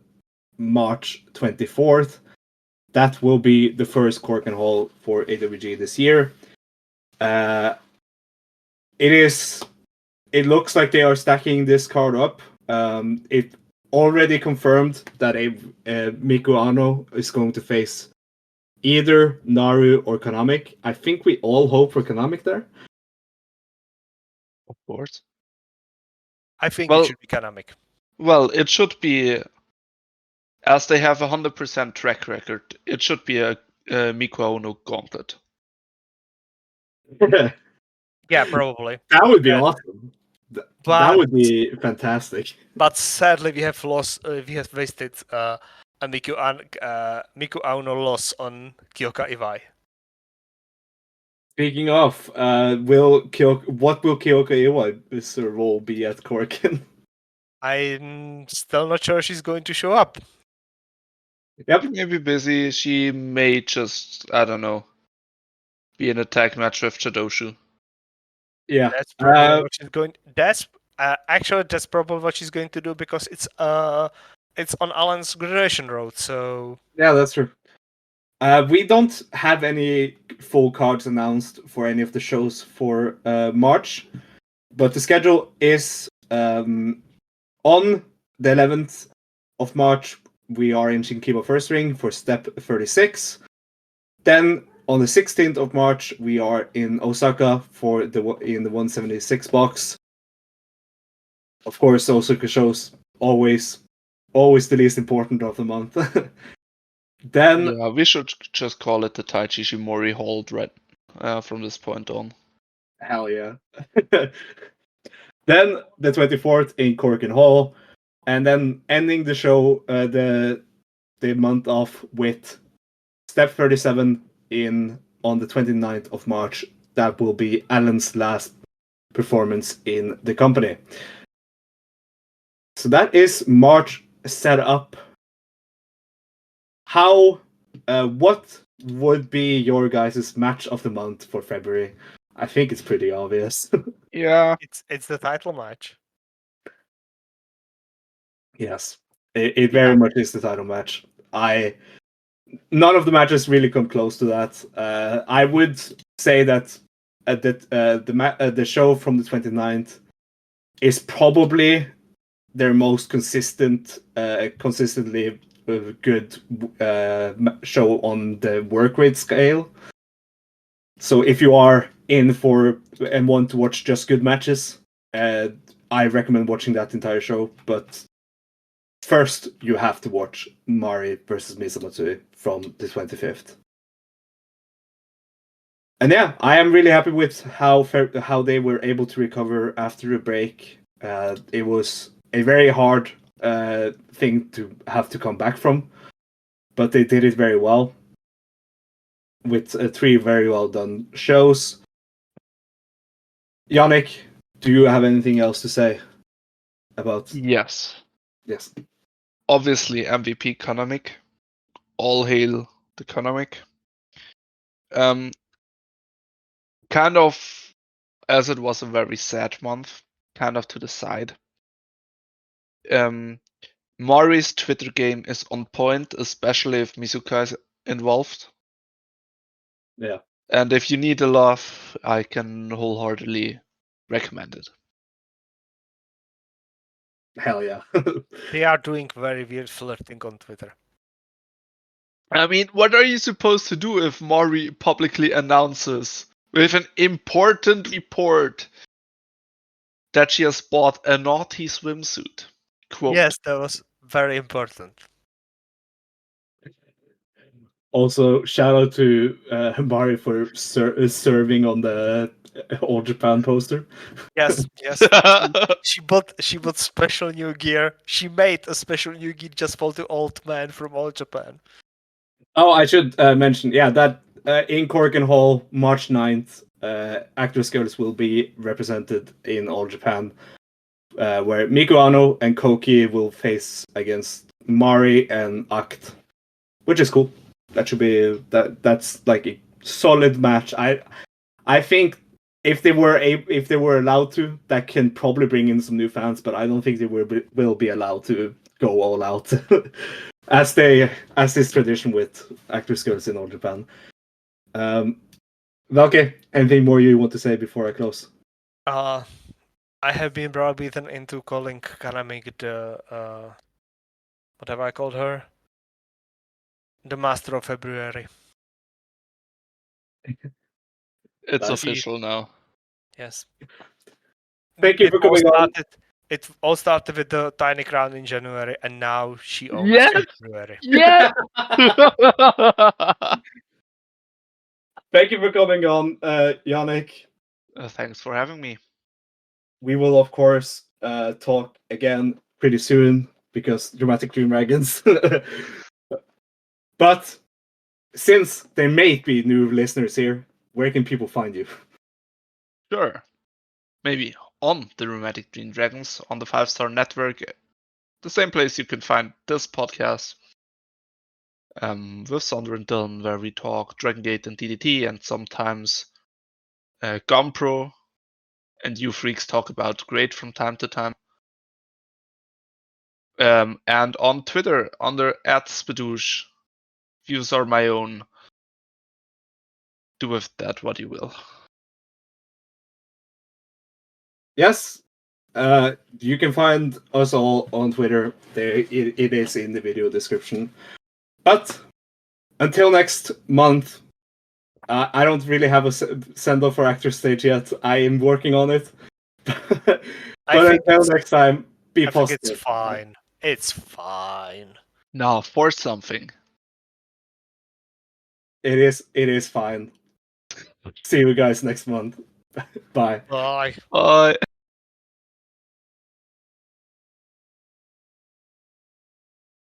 March 24th. That will be the first Korakuen Hall for AWG this year. It looks like they are stacking this card up. It already confirmed that Miku Aono is going to face either Naru or Kanamic. I think we all hope for Kanamic there. Of course. I think it should be Kanamic. Well, it should be, as they have 100% track record, it should be a Miku Aono gauntlet. Yeah, probably. That would be awesome. That would be fantastic. But sadly, we have wasted a Miku Aono loss on Kyoka Iwai. Speaking of, what will Kyoka Iwai's role be at Korakuen? I'm still not sure she's going to show up. Yep. Maybe busy. She may just, I don't know, be in a tag match with Sbadoosh. Yeah, that's probably what she's going. That's probably what she's going to do, because it's on Alan's graduation road. So yeah, that's true. We don't have any full cards announced for any of the shows for March, but the schedule is On the 11th of March, we are in Shinkiba First Ring for step 36. Then on the 16th of March, we are in Osaka in the 176 box. Of course, Osaka shows always the least important of the month. Then Yeah, we should just call it the Taichi Shimori hold right from this point on. hell yeah. Then the 24th in Corkin Hall, and then ending the show, the month off with step 37 on the 29th of March. That will be Alan's last performance in the company. So that is March set up. What would be your guys' match of the month for February? I think it's pretty obvious. Yeah. It's the title match. Yes, it very much is the title match. None of the matches really come close to that. I would say that the show from the 29th is probably their most consistently good show on the work rate scale. So if you are in for and want to watch just good matches, I recommend watching that entire show. But first, you have to watch Mari versus Misa Matsui from the 25th. And yeah, I am really happy with how they were able to recover after a break. It was a very hard thing to have to come back from, but they did it very well with 3 very well done shows. Yannik, do you have anything else to say about? Yes. Yes. Obviously, MVP Kanamic. All hail the Kanamic. Kind of, as it was a very sad month, kind of to the side. Mari's Twitter game is on point, especially if Mizuka is involved. Yeah. And if you need a laugh, I can wholeheartedly recommend it. Hell yeah. They are doing very weird flirting on Twitter. I mean, what are you supposed to do if Mari publicly announces with an important report that she has bought a naughty swimsuit? Quote. Yes, that was very important. Also, shout out to Mari for serving on the All Japan poster. Yes, yes. She bought special new gear. She made a special new gear just for the old man from All Japan. Oh, I should mention, yeah, that in Corkin Hall, March 9th, ActWres girls will be represented in All Japan, where Miku, Aono, and Koki will face against Mari and Act, which is cool. That should be that's like a solid match. I think if they were allowed to, that can probably bring in some new fans, but I don't think they will be allowed to go all out. As this tradition with ActWres girls in All Japan. Velkej, anything more you want to say before I close? I have been browbeaten into calling Kanamic the what have I called her? The Master of February. It's official now. Yes. Thank you for coming on. It all started with the tiny crown in January, and now she owns Yes! February. Yeah! Thank you for coming on, Yannik. Thanks for having me. We will, of course, talk again pretty soon because Dramatic Dream Dragons. But since there may be new listeners here, where can people find you? Sure. Maybe on the Dramatic Dream Dragons on the 5-Star Network, the same place you can find this podcast. With Sondre and Dylan, where we talk Dragon Gate and DDT, and sometimes Gumpro and you freaks talk about Great from time to time. And on Twitter under @Sbadoosh. Views are my own. Do with that what you will. Yes. You can find us all on Twitter. There, it is in the video description. But until next month, I don't really have a send-off for Actor Stage yet. I am working on it. But until next time, be positive. It's fine. It's fine. No, force something. It is fine. See you guys next month. Bye. Bye. Bye.